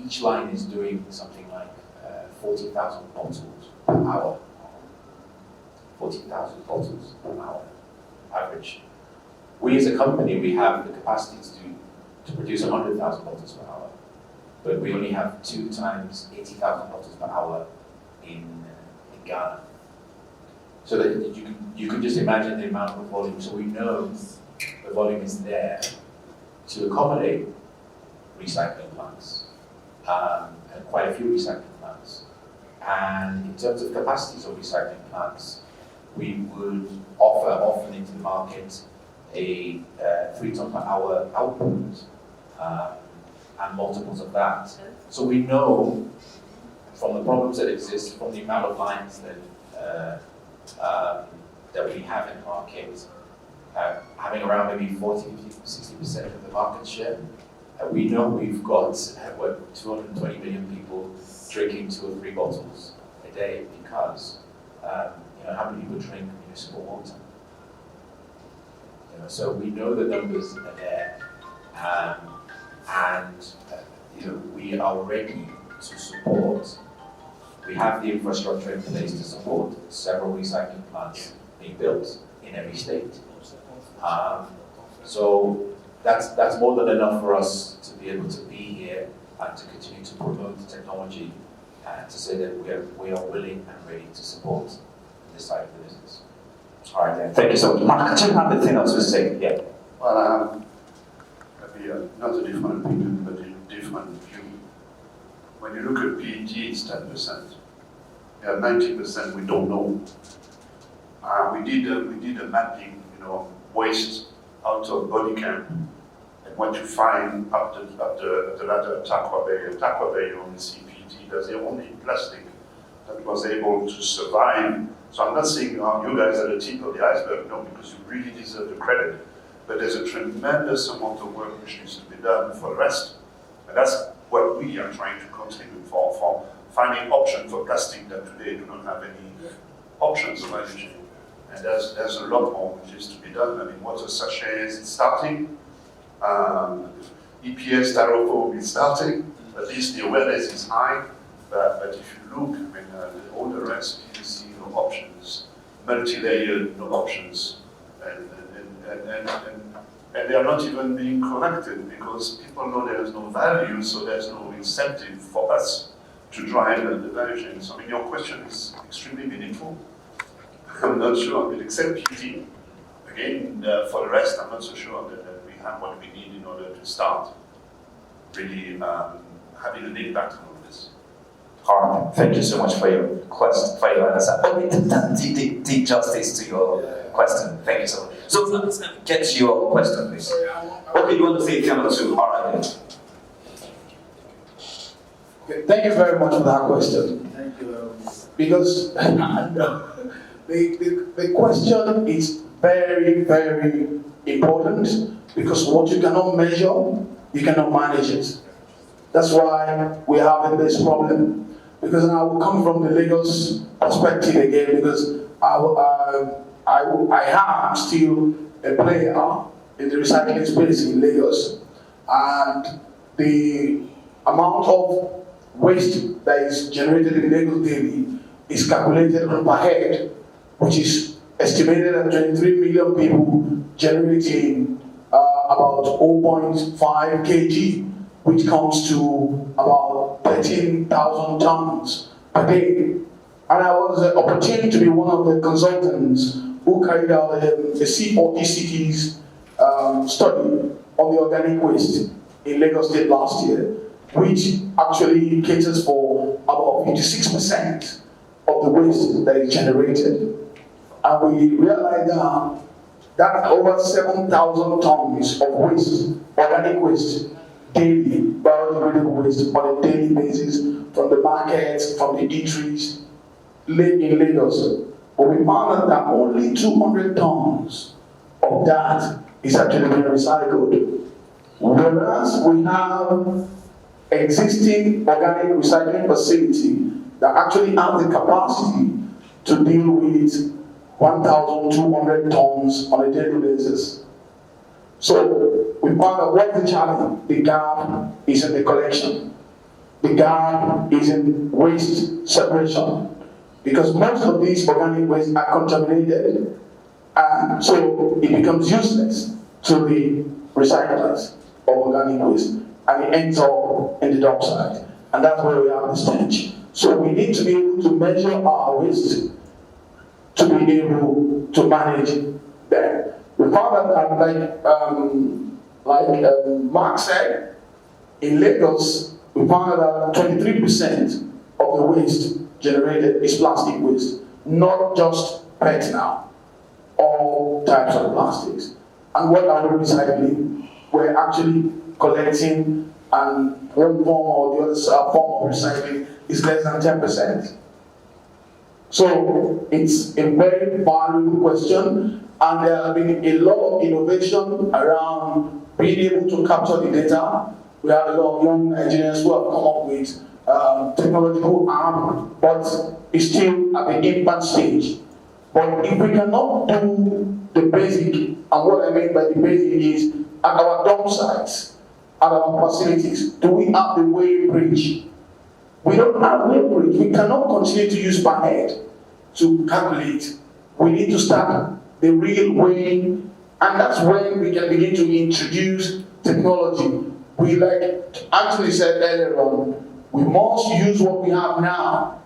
[SPEAKER 3] Each line is doing something like 40,000 bottles per hour. 40,000 bottles per hour, average. We as a company, we have the capacity to produce 100,000 bottles per hour, but we only have 2 times 80,000 bottles per hour in Ghana. So that you can just imagine the amount of volume. So we know the volume is there to accommodate recycling plants, and quite a few recycling plants. And in terms of capacities of recycling plants, we would offer often into the market a 3 ton per hour output, and multiples of that. So we know from the problems that exist, from the amount of lines that we have in the market, having around maybe 40, 50, 60% of the market share. We know we've got 220 million people drinking 2 or 3 bottles a day because how many people drink municipal water? So we know the numbers are there, and we are ready to support. We have the infrastructure in place to support several recycling plants being built in every state. So that's more than enough for us to be able to be here and to continue to promote the technology and to say that we are willing and ready to support this side of the business.
[SPEAKER 1] All right, then. Thank you so much. Mark, do you have anything else to say? Yeah.
[SPEAKER 6] Well, maybe not a different opinion, but a different view. When you look at PET, it's 10%. Yeah, 90% we don't know. We did a mapping, waste out of Bodycamp, and what you find up the ladder at Takwa Bay, you only see PET. That's the only plastic that was able to survive. So I'm not saying you guys are the tip of the iceberg, no, because you really deserve the credit. But there's a tremendous amount of work which needs to be done for the rest. And that's what we are trying to contribute for finding options for plastic that today do not have any options of value. And there's a lot more which is to be done. I mean, water sachets is starting. EPS styrofoam is starting. At least the awareness is high. But if you look, all the rest, you see no options, multi-layered, no options, and they are not even being collected because people know there is no value, so there's no incentive for us to drive the value chain. So your question is extremely meaningful. I'm not sure, but except PET, again, for the rest, I'm not so sure that we have what we need in order to start really having an impact on this.
[SPEAKER 1] All right, thank you so much for your question, for your answer. Did justice to your question. Thank you so much. So let's get your question, please. Okay, you want to say number 2? All right. Then.
[SPEAKER 7] Okay, thank you very much for that question. Thank you. Because the question is very, very important because what you cannot measure, you cannot manage it. That's why we have this problem. Because I will come from the Lagos perspective again, because I am still a player in the recycling space in Lagos, and the amount of waste that is generated in Lagos daily is calculated per head, which is estimated at 23 million people generating about 0.5 kg, which comes to about 13,000 tons per day. And I was opportunity to be one of the consultants who carried out a C40 cities study on the organic waste in Lagos State last year, which actually caters for about 56% of the waste that is generated. And we realized that over 7,000 tons of waste, organic waste, daily, biodegradable waste on a daily basis from the markets, from the eateries in Lagos. But we found that only 200 tons of that is actually being recycled. Whereas we have existing organic recycling facility that actually has the capacity to deal with 1,200 tons on a daily basis. So we found out what's the challenge? The gap is in the collection. The gap is in waste separation. Because most of these organic waste are contaminated, and so it becomes useless to the recyclers of organic waste, and it ends up in the dump site. And that's where we have the stench. So we need to be able to measure our waste to be able to manage them. We found that, like Mark said, in Lagos, we found that 23% of the waste generated is plastic waste, not just PET now, all types of plastics. And what are we recycling? We're actually collecting, and one form or the other form of recycling is less than 10%. So it's a very valuable question, and there has been a lot of innovation around being able to capture the data. We have a lot of young Nigerians who have come up with technological arm, but it's still at the infant stage. But if we cannot do the basic, and what I mean by the basic is at our dump sites, at our facilities, do we have the weigh bridge? We don't have weigh bridge. We cannot continue to use per head to calculate. We need to start the real weighing, and that's when we can begin to introduce technology. We, like Anthony said earlier on, we must use what we have now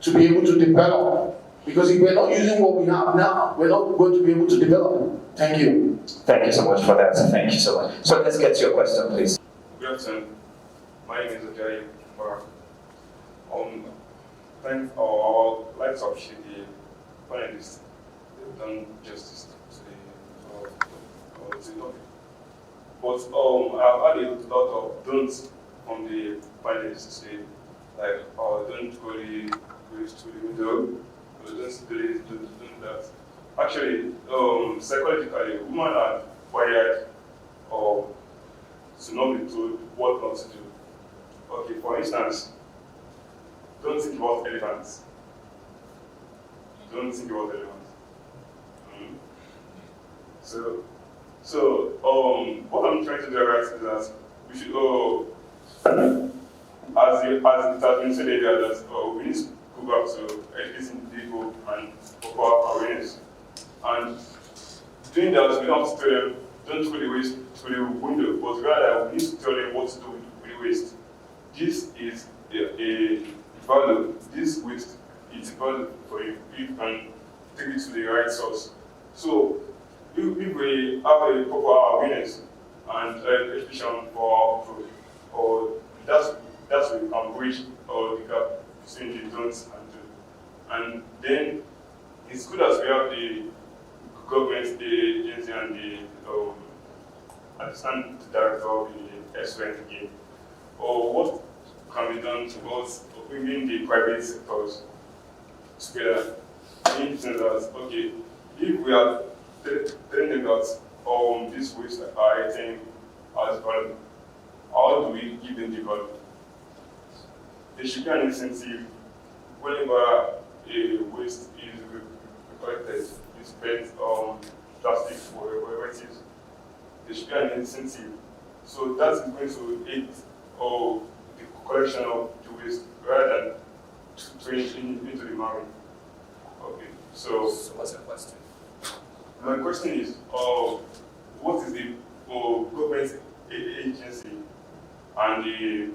[SPEAKER 7] to be able to develop. Because if we're not using what we have now, we're not going to be able to develop. Thank you.
[SPEAKER 1] Thank you so much for that. Thank you so much. So let's get to your question, please.
[SPEAKER 9] Good afternoon. My name is Ajayi Mubarak. Thank our like to appreciate the panelists. They've done justice to the topic. But I've had a lot of don'ts from the panelists today, like don't go to the window, don't do that. Actually, psychologically, women are wired to not be told what not to do. Okay, for instance, don't think about elephants. Don't think about elephants. So what I'm trying to do right is that we should as it has been said earlier, that we need to go back to educating people and proper awareness. And doing that, we don't have to tell them, don't throw the waste to the window, but rather we need to tell them what to do with the waste. This is a value. This waste is a value for you. You can take it to the right source. So if we have a proper awareness and education for our or that's where we can bridge the gap between the don'ts and do. And then it's good as we have the government, the agency, and the understand the director of the SRN again. Or what can be done towards bringing the private sectors together? In the sense that, okay, if we are telling them that this waste are eating as value, how do we give them the value? There should be an incentive whenever a waste is collected, is spent plastic or whatever it is. There should be an incentive. So that is going to aid the collection of the waste rather than throwing it into the marine. Okay, so
[SPEAKER 10] what's your question?
[SPEAKER 9] My question is, what is the government agency and the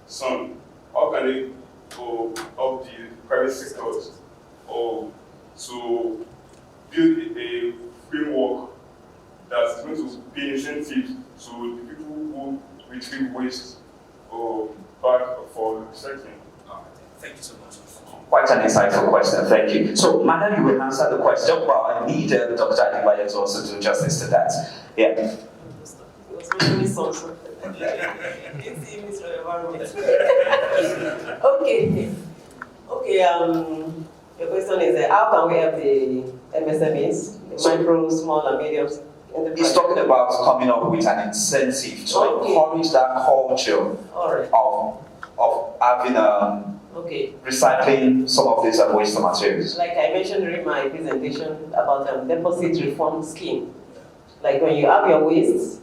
[SPEAKER 9] SUN? How can they help the private sectors to build a framework that's going to pay incentive to the people who retrieve waste or back for recycling?
[SPEAKER 5] Thank you so much.
[SPEAKER 1] Quite an insightful question, thank you. So, Madam, you will answer the question, but I need Dr. Adebayo to also do justice to that. Yeah.
[SPEAKER 4] It was making me so sorry. It's the Ministry of Environment. Okay. The question is, how can we help the MSMEs, the micro, small, and medium enterprises?
[SPEAKER 1] He's talking about coming up with an incentive to encourage that culture of having recycling some of these waste materials.
[SPEAKER 4] Like I mentioned during my presentation about deposit reform scheme. Like when you have your waste,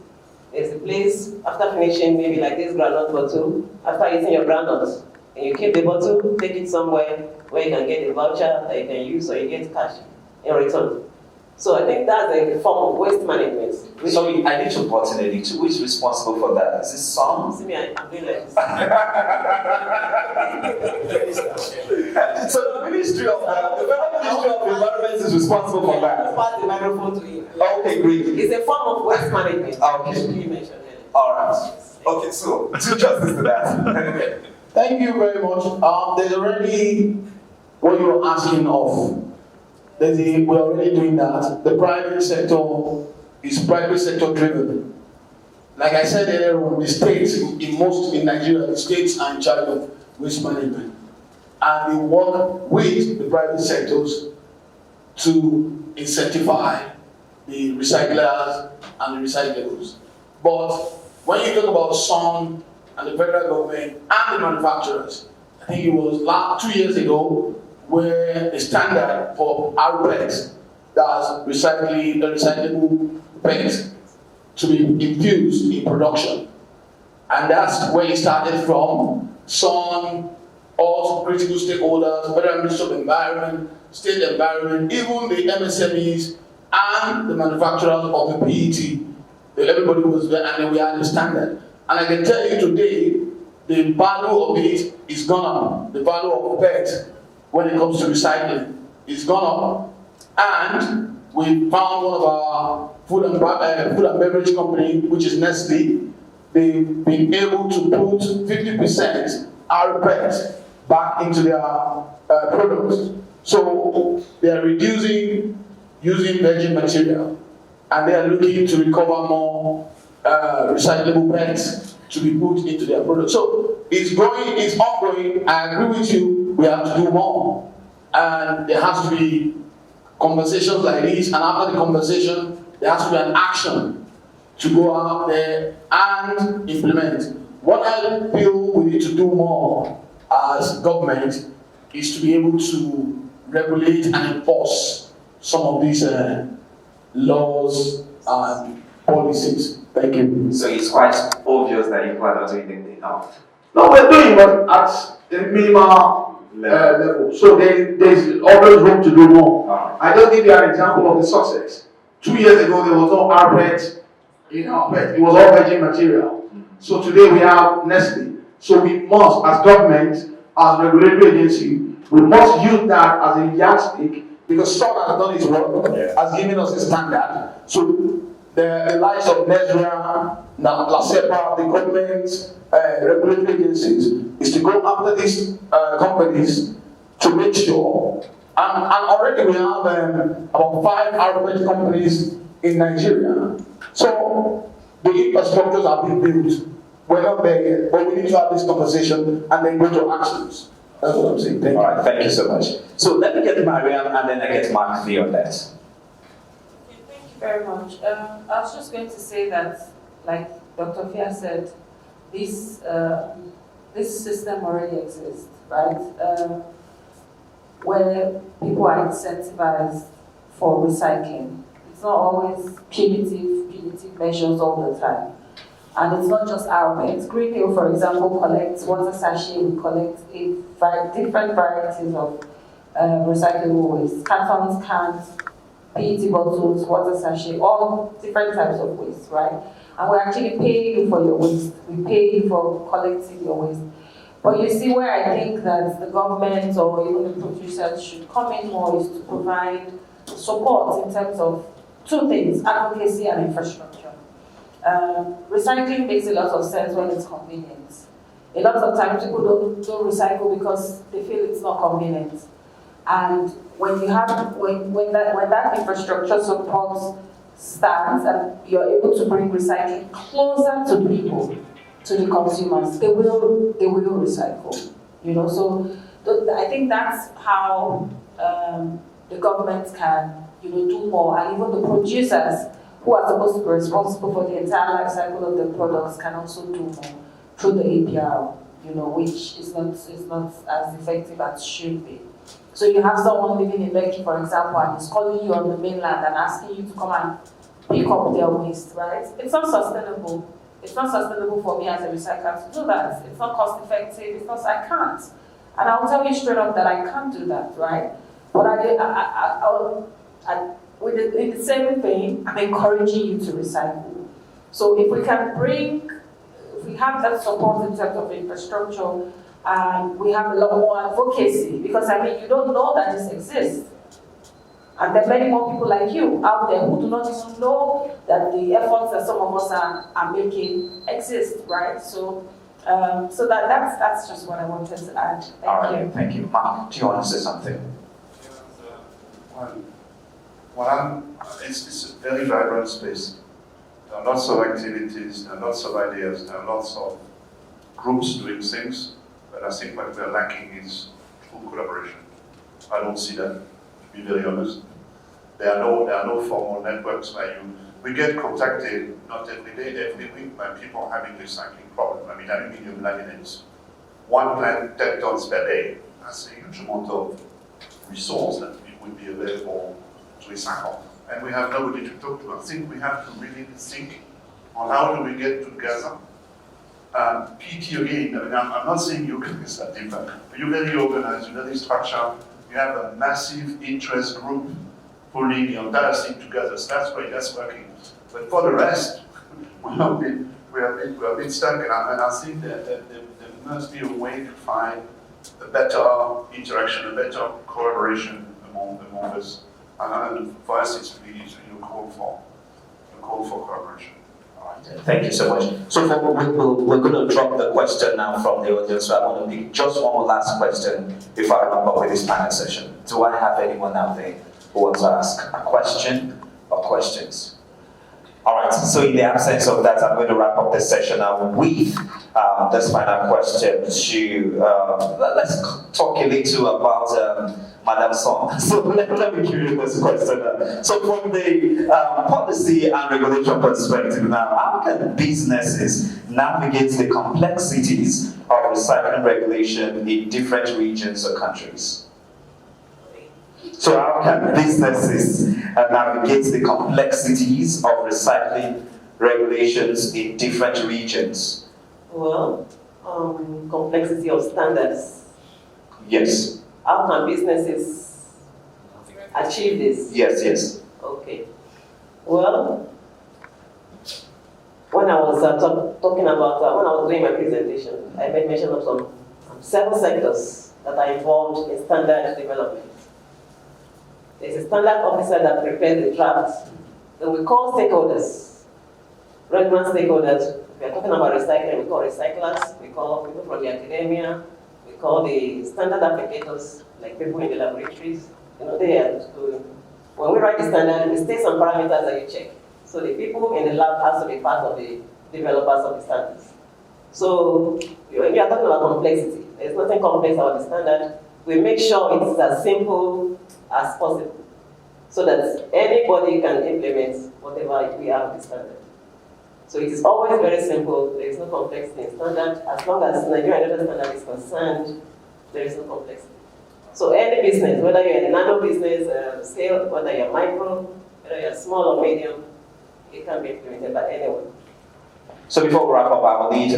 [SPEAKER 4] there's a place after finishing maybe like this groundnut bottle, after eating your groundnuts, and you keep the bottle, take it somewhere where you can get a voucher that you can use or you get cash in return. So I think that's a form of waste management.
[SPEAKER 1] Sorry, I need to button it into who is responsible for that? Is it some?
[SPEAKER 4] See me, I'm doing like this.
[SPEAKER 1] So the Ministry of Environment is responsible for that.
[SPEAKER 4] Pass the microphone to you.
[SPEAKER 1] Okay, great.
[SPEAKER 4] It's a form of waste management.
[SPEAKER 1] Okay.
[SPEAKER 4] You mentioned it.
[SPEAKER 1] All right. Okay, so do justice to that.
[SPEAKER 7] Thank you very much. There's already what you're asking of. We're already doing that. The private sector is private sector driven. Like I said earlier on, the states in Nigeria, the states are in charge of waste management. And they work with the private sectors to incentivize the recyclers and the recyclables. But when you talk about SON and the federal government and the manufacturers, I think it was 2 years ago where a standard for RPET, that's recyclable PET, to be infused in production. And that's where it started from. SON, all critical stakeholders, Federal Ministry of Environment, State Environment, even the MSMEs and the manufacturers of the PET. Everybody was there and then we had a standard. And I can tell you today, the value of it is gone up. The value of PET when it comes to recycling is gone up. And we found one of our food and beverage company, which is Nestle. They've been able to put 50% RPET back into their products. So they are reducing using virgin material, and they are looking to recover more recyclable PET to be put into their products. So it's growing, it's ongoing. I agree with you, we have to do more. And there has to be conversations like this, and after the conversation, there has to be an action to go out there and implement. What I feel we need to do more as government is to be able to regulate and enforce some of these laws and policies. Thank you.
[SPEAKER 1] So it's quite obvious that you are not doing enough.
[SPEAKER 7] No, we're doing it at the minimal level. So there's always room to do more. I just give you an example of the success. 2 years ago, there was no RPET in our PET. It was all virgin material. So today we have Nestle. So we must, as government, as regulatory agency, we must use that as a yardstick because someone has done his work, has given us a standard. So the likes of Nesra, LACEPA, the government, regulatory agencies, is to go after these companies to make sure. And already we have about 5 RPET companies in Nigeria. So the infrastructures are being built. We're not there yet, but we need to have this conversation and then go to actions. That's what I'm saying. Thank you.
[SPEAKER 1] All right, thank you so much. So let me get Mariam and then I get Mark V on that.
[SPEAKER 2] Thank you very much. I was just going to say that, like Dr. Fia said, this system already exists, right? Where people are incentivized for recycling. It's not always punitive measures all the time. And it's not just RPET. Green Hill, for example, collects water sachet, we collect different varieties of recyclable waste. Cartons, cans, PET bottles, water sachet, all different types of waste, right? And we actually pay you for your waste. We pay you for collecting your waste. But you see where I think that the government or even the producers should come in more is to provide support in terms of two things, advocacy and infrastructure. Recycling makes a lot of sense when it's convenient. A lot of times people don't recycle because they feel it's not convenient. And when you have when that infrastructure support stands and you're able to bring recycling closer to people, to the consumers, they will recycle. You know, so I think that's how the government can, you know, do more, and even the producers who are supposed to be responsible for the entire life cycle of the products can also do more through the APR, you know, which is not as effective as should be. So you have someone living in Lekki, for example, and is calling you on the mainland and asking you to come and pick up their waste, right? It's not sustainable. It's not sustainable for me as a recycler to do that. It's not cost effective. It's not. I can't. And I'll tell you straight up that I can't do that, right? But in the same vein, I'm encouraging you to recycle. So if we have that support in terms of infrastructure, and we have a lot more advocacy, because I mean, you don't know that this exists. And there are many more people like you out there who do not even know that the efforts that some of us are making exist, right? So that's just what I wanted to add.
[SPEAKER 1] Thank you. Mark, do you want to say something?
[SPEAKER 6] It's a very vibrant space. There are lots of activities, there are lots of ideas, there are lots of groups doing things, but I think what we're lacking is full collaboration. I don't see that, to be very honest. There are no formal networks where we get contacted, not every day, every week, by people having recycling problem. I mean, aluminium laminates. One plant, 10 tons per day. That's a huge amount of resource that would be available to recycle. And we have nobody to talk to. I think we have to really think on how do we get together. PT again, I mean, I'm not saying you guys are different, but you're very organized, you're very structured, you have a massive interest group pulling the entire thing together, so that's great, that's working. But for the rest, we're a bit stuck, and I think that there must be a way to find a better interaction, a better collaboration among us. And for us, it's really a call for collaboration.
[SPEAKER 1] Thank you so much. So we're going to drop the question now from the audience. So I want to pick just one more last question before I wrap up with this panel session. Do I have anyone out there who wants to ask a question or questions? All right, so in the absence of that, I'm going to wrap up this session now with this final question let's talk a little about Madam Song. So let me give you this question. So from the policy and regulation perspective now, how can businesses navigate the complexities of recycling regulation in different regions or countries? So how can businesses navigate the complexities of recycling regulations in different regions?
[SPEAKER 4] Well, complexity of standards.
[SPEAKER 1] Yes.
[SPEAKER 4] How can businesses achieve this?
[SPEAKER 1] Yes.
[SPEAKER 4] Okay. Well, when I was talking about, when I was doing my presentation, I made mention of some 7 sectors that are involved in standard development. There's a standard officer that prepares the draft. Then we call stakeholders, relevant stakeholders. We are talking about recycling, we call recyclers, we call people from the academia, we call the standard applicators, like people in the laboratories. You know, they are to, when we write the standard, we state some parameters that you check. So the people in the lab has to be part of the developers of the standards. So when you are talking about complexity, there's nothing complex about the standard. We make sure it's as simple as possible, so that anybody can implement whatever we have in the standard. So it is always very simple. There is no complexity in standard. As long as Nigerian Data Standard is concerned, there is no complexity. So any business, whether you're a nano business scale, whether you're micro, whether you're small or medium, it can be implemented by anyone.
[SPEAKER 1] So before we wrap up, I will need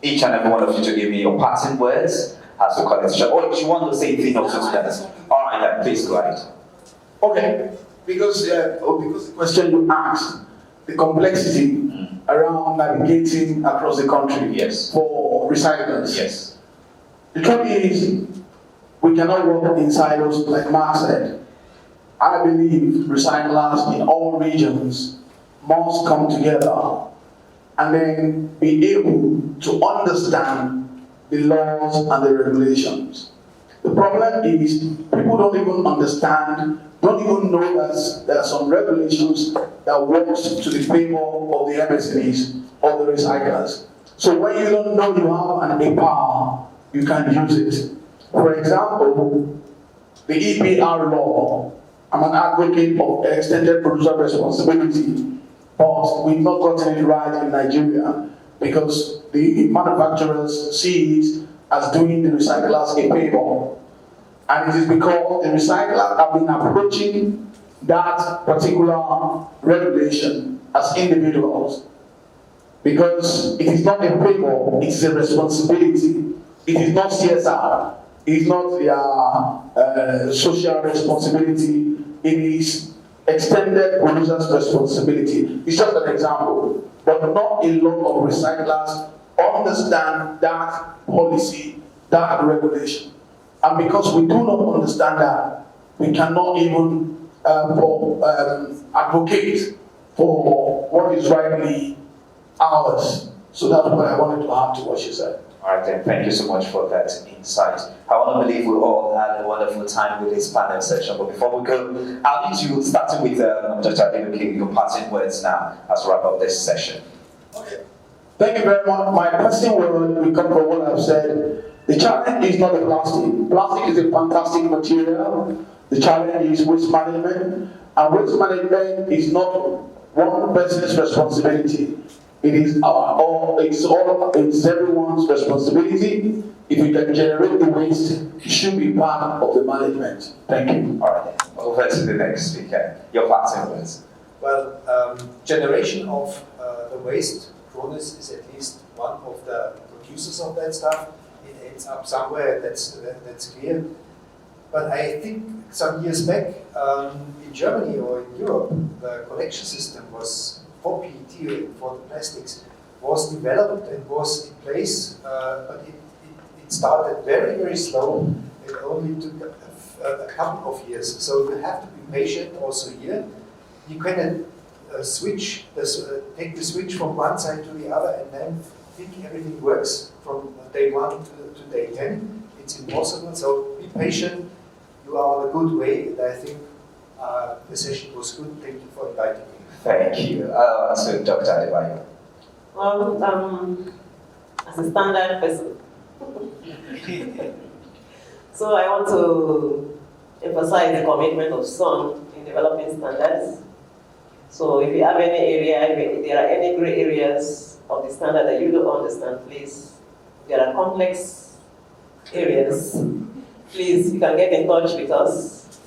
[SPEAKER 1] each and every one of you to give me your parting words as we call it. Or if you want to say anything else to that. All right, then please go ahead.
[SPEAKER 7] Okay, because the question you asked, the complexity around navigating across the country for recyclers.
[SPEAKER 1] Yes.
[SPEAKER 7] The truth is, we cannot work in silos, like Mark said. I believe recyclers in all regions must come together and then be able to understand the laws and the regulations. The problem is people don't even understand, don't even know that there are some regulations that works to the favor of the MSMEs or the recyclers. So when you don't know you have a power, you can use it. For example, the EPR law, I'm an advocate of extended producer responsibility, but we've not gotten it right in Nigeria because the manufacturers see it as doing the recyclers a favor. And it is because the recyclers have been approaching that particular regulation as individuals. Because it is not a favor, it is a responsibility. It is not CSR, it is not their social responsibility, it is extended producer's responsibility. It's just an example, but not a lot of recyclers understand that policy, that regulation. And because we do not understand that, we cannot even advocate for what is rightly ours. So that's what I wanted to add to what she said.
[SPEAKER 1] All right, then, thank you so much for that insight. I want to believe we all had a wonderful time with this panel session, but before we go, I'll need you, starting with Dr. Adebuki, your parting words now as we wrap up this session.
[SPEAKER 7] Okay. Thank you very much. My passing word will come from what I've said. The challenge is not the plastic. Plastic is a fantastic material. The challenge is waste management. And waste management is not one person's responsibility. It is it's everyone's responsibility. If you can generate the waste, it should be part of the management. Thank you.
[SPEAKER 1] All right, over to the next speaker. Your parting words.
[SPEAKER 5] Well, generation of the waste, Krones is at least one of the producers of that stuff. It ends up somewhere, that's clear. But I think some years back, in Germany or in Europe, the collection system was for PET, for the plastics, was developed and was in place, but it started very, very slow. It only took a couple of years. So you have to be patient also here. You cannot take the switch from one side to the other and then think everything works from day 1 to day 10. It's impossible. So be patient. You are on a good way, and I think the session was good. Thank you for inviting me.
[SPEAKER 1] Thank you. So, Dr. Adebayo.
[SPEAKER 4] Well, as a standard person, so I want to emphasize the commitment of SON in developing standards. So if you have any area, if there are any gray areas of the standard that you don't understand, please, there are complex areas. Please, you can get in touch with us.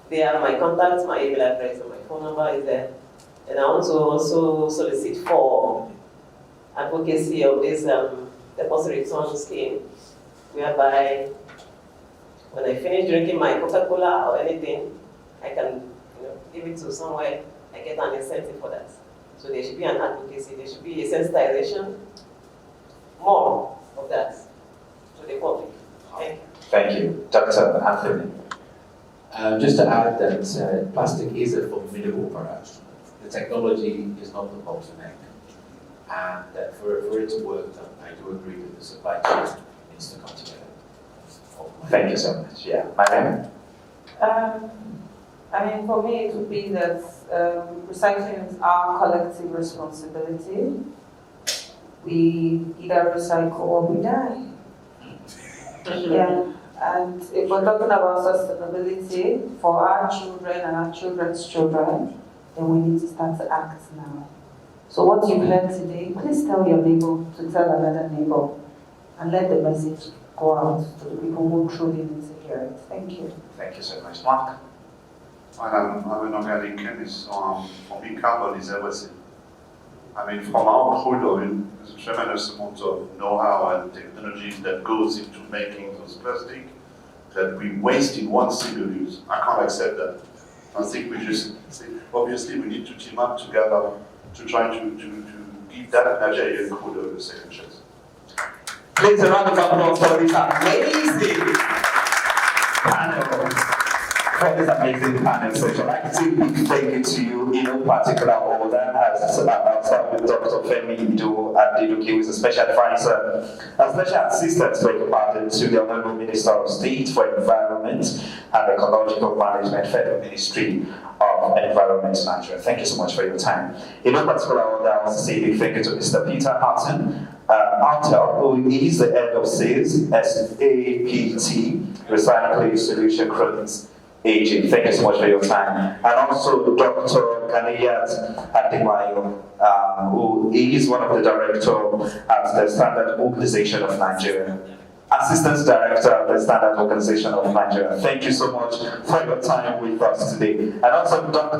[SPEAKER 4] There are my contacts, my email address, and my phone number is there. And I want to also solicit for advocacy of this deposit return scheme, whereby when I finish drinking my Coca-Cola or anything, I can give it to somewhere, I get an incentive for that. So there should be an advocacy, there should be a sensitization, more of that to the public. Thank you.
[SPEAKER 1] Thank you. Dr. Anthony.
[SPEAKER 3] Just to add that plastic is a formidable product. The technology is not the bottleneck. And that for it to work, I do agree that the supply chain needs to come together.
[SPEAKER 1] Thank you so much. Yeah. Mariam?
[SPEAKER 2] For me, it would be that recycling is our collective responsibility. We either recycle or we die. Yeah. And if we're talking about sustainability for our children and our children's children, then we need to start to act now. So what you've heard today, please tell your neighbor to tell another neighbor and let the message go out to the people who truly need to hear it. Thank you.
[SPEAKER 1] Thank you so much. Mark?
[SPEAKER 6] I'm an organic chemist, so for me carbon is everything. From our crude oil, there's a tremendous amount of know-how and technology that goes into making those plastic that we waste in one single use. I can't accept that. I think we just, obviously we need to team up together to try to give that Nigerian crude oil a second chance.
[SPEAKER 1] Please a round of applause for this amazing panel. for this amazing panel session. I'd like to say a big thank you to you in no particular order. I'll start with Dr. Femi Ido Adedoke, who is a special advisor, a special assistant to the Honorable Minister of State for Environment and Ecological Management, Federal Ministry of Environment, Nigeria. Thank you so much for your time. In no particular order, I also say a big thank you to Mr. Peter Artel, who is the head of sales, SAPT, Recycling Solution Credits AG. Thank you so much for your time. And also Dr. Ganiyat Adebayo, who is one of the directors at the Standard Organization of Nigeria. Assistant Director of the Standard Organization of Nigeria. Thank you so much for your time with us today. And also Dr.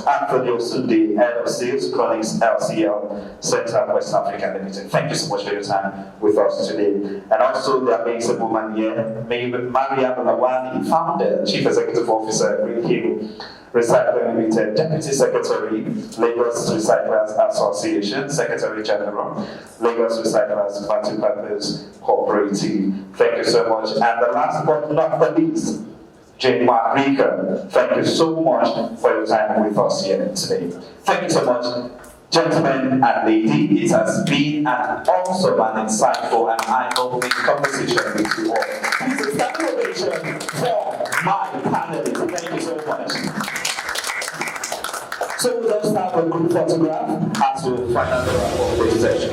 [SPEAKER 1] Anthony Osunde, Head of Sales, Chronics LCL Center, West Africa Limited. Thank you so much for your time with us today. And also the amazing woman here, Maria Lawani, Founder, Chief Executive Officer, Green Hill Recycling Limited, Deputy Secretary, Lagos Recyclers Association, Secretary General, Lagos Recyclers Multi-Purpose Cooperative. Thank you so much. And the last but not the least, Jane Mark Rika. Thank you so much for your time with us here today. Thank you so much, gentlemen and ladies. It has been an awesome and insightful and eye-opening conversation with you all. Please a standing ovation for my panelists. Thank you so much. So we'll just have a group photograph as we finally wrap up this session.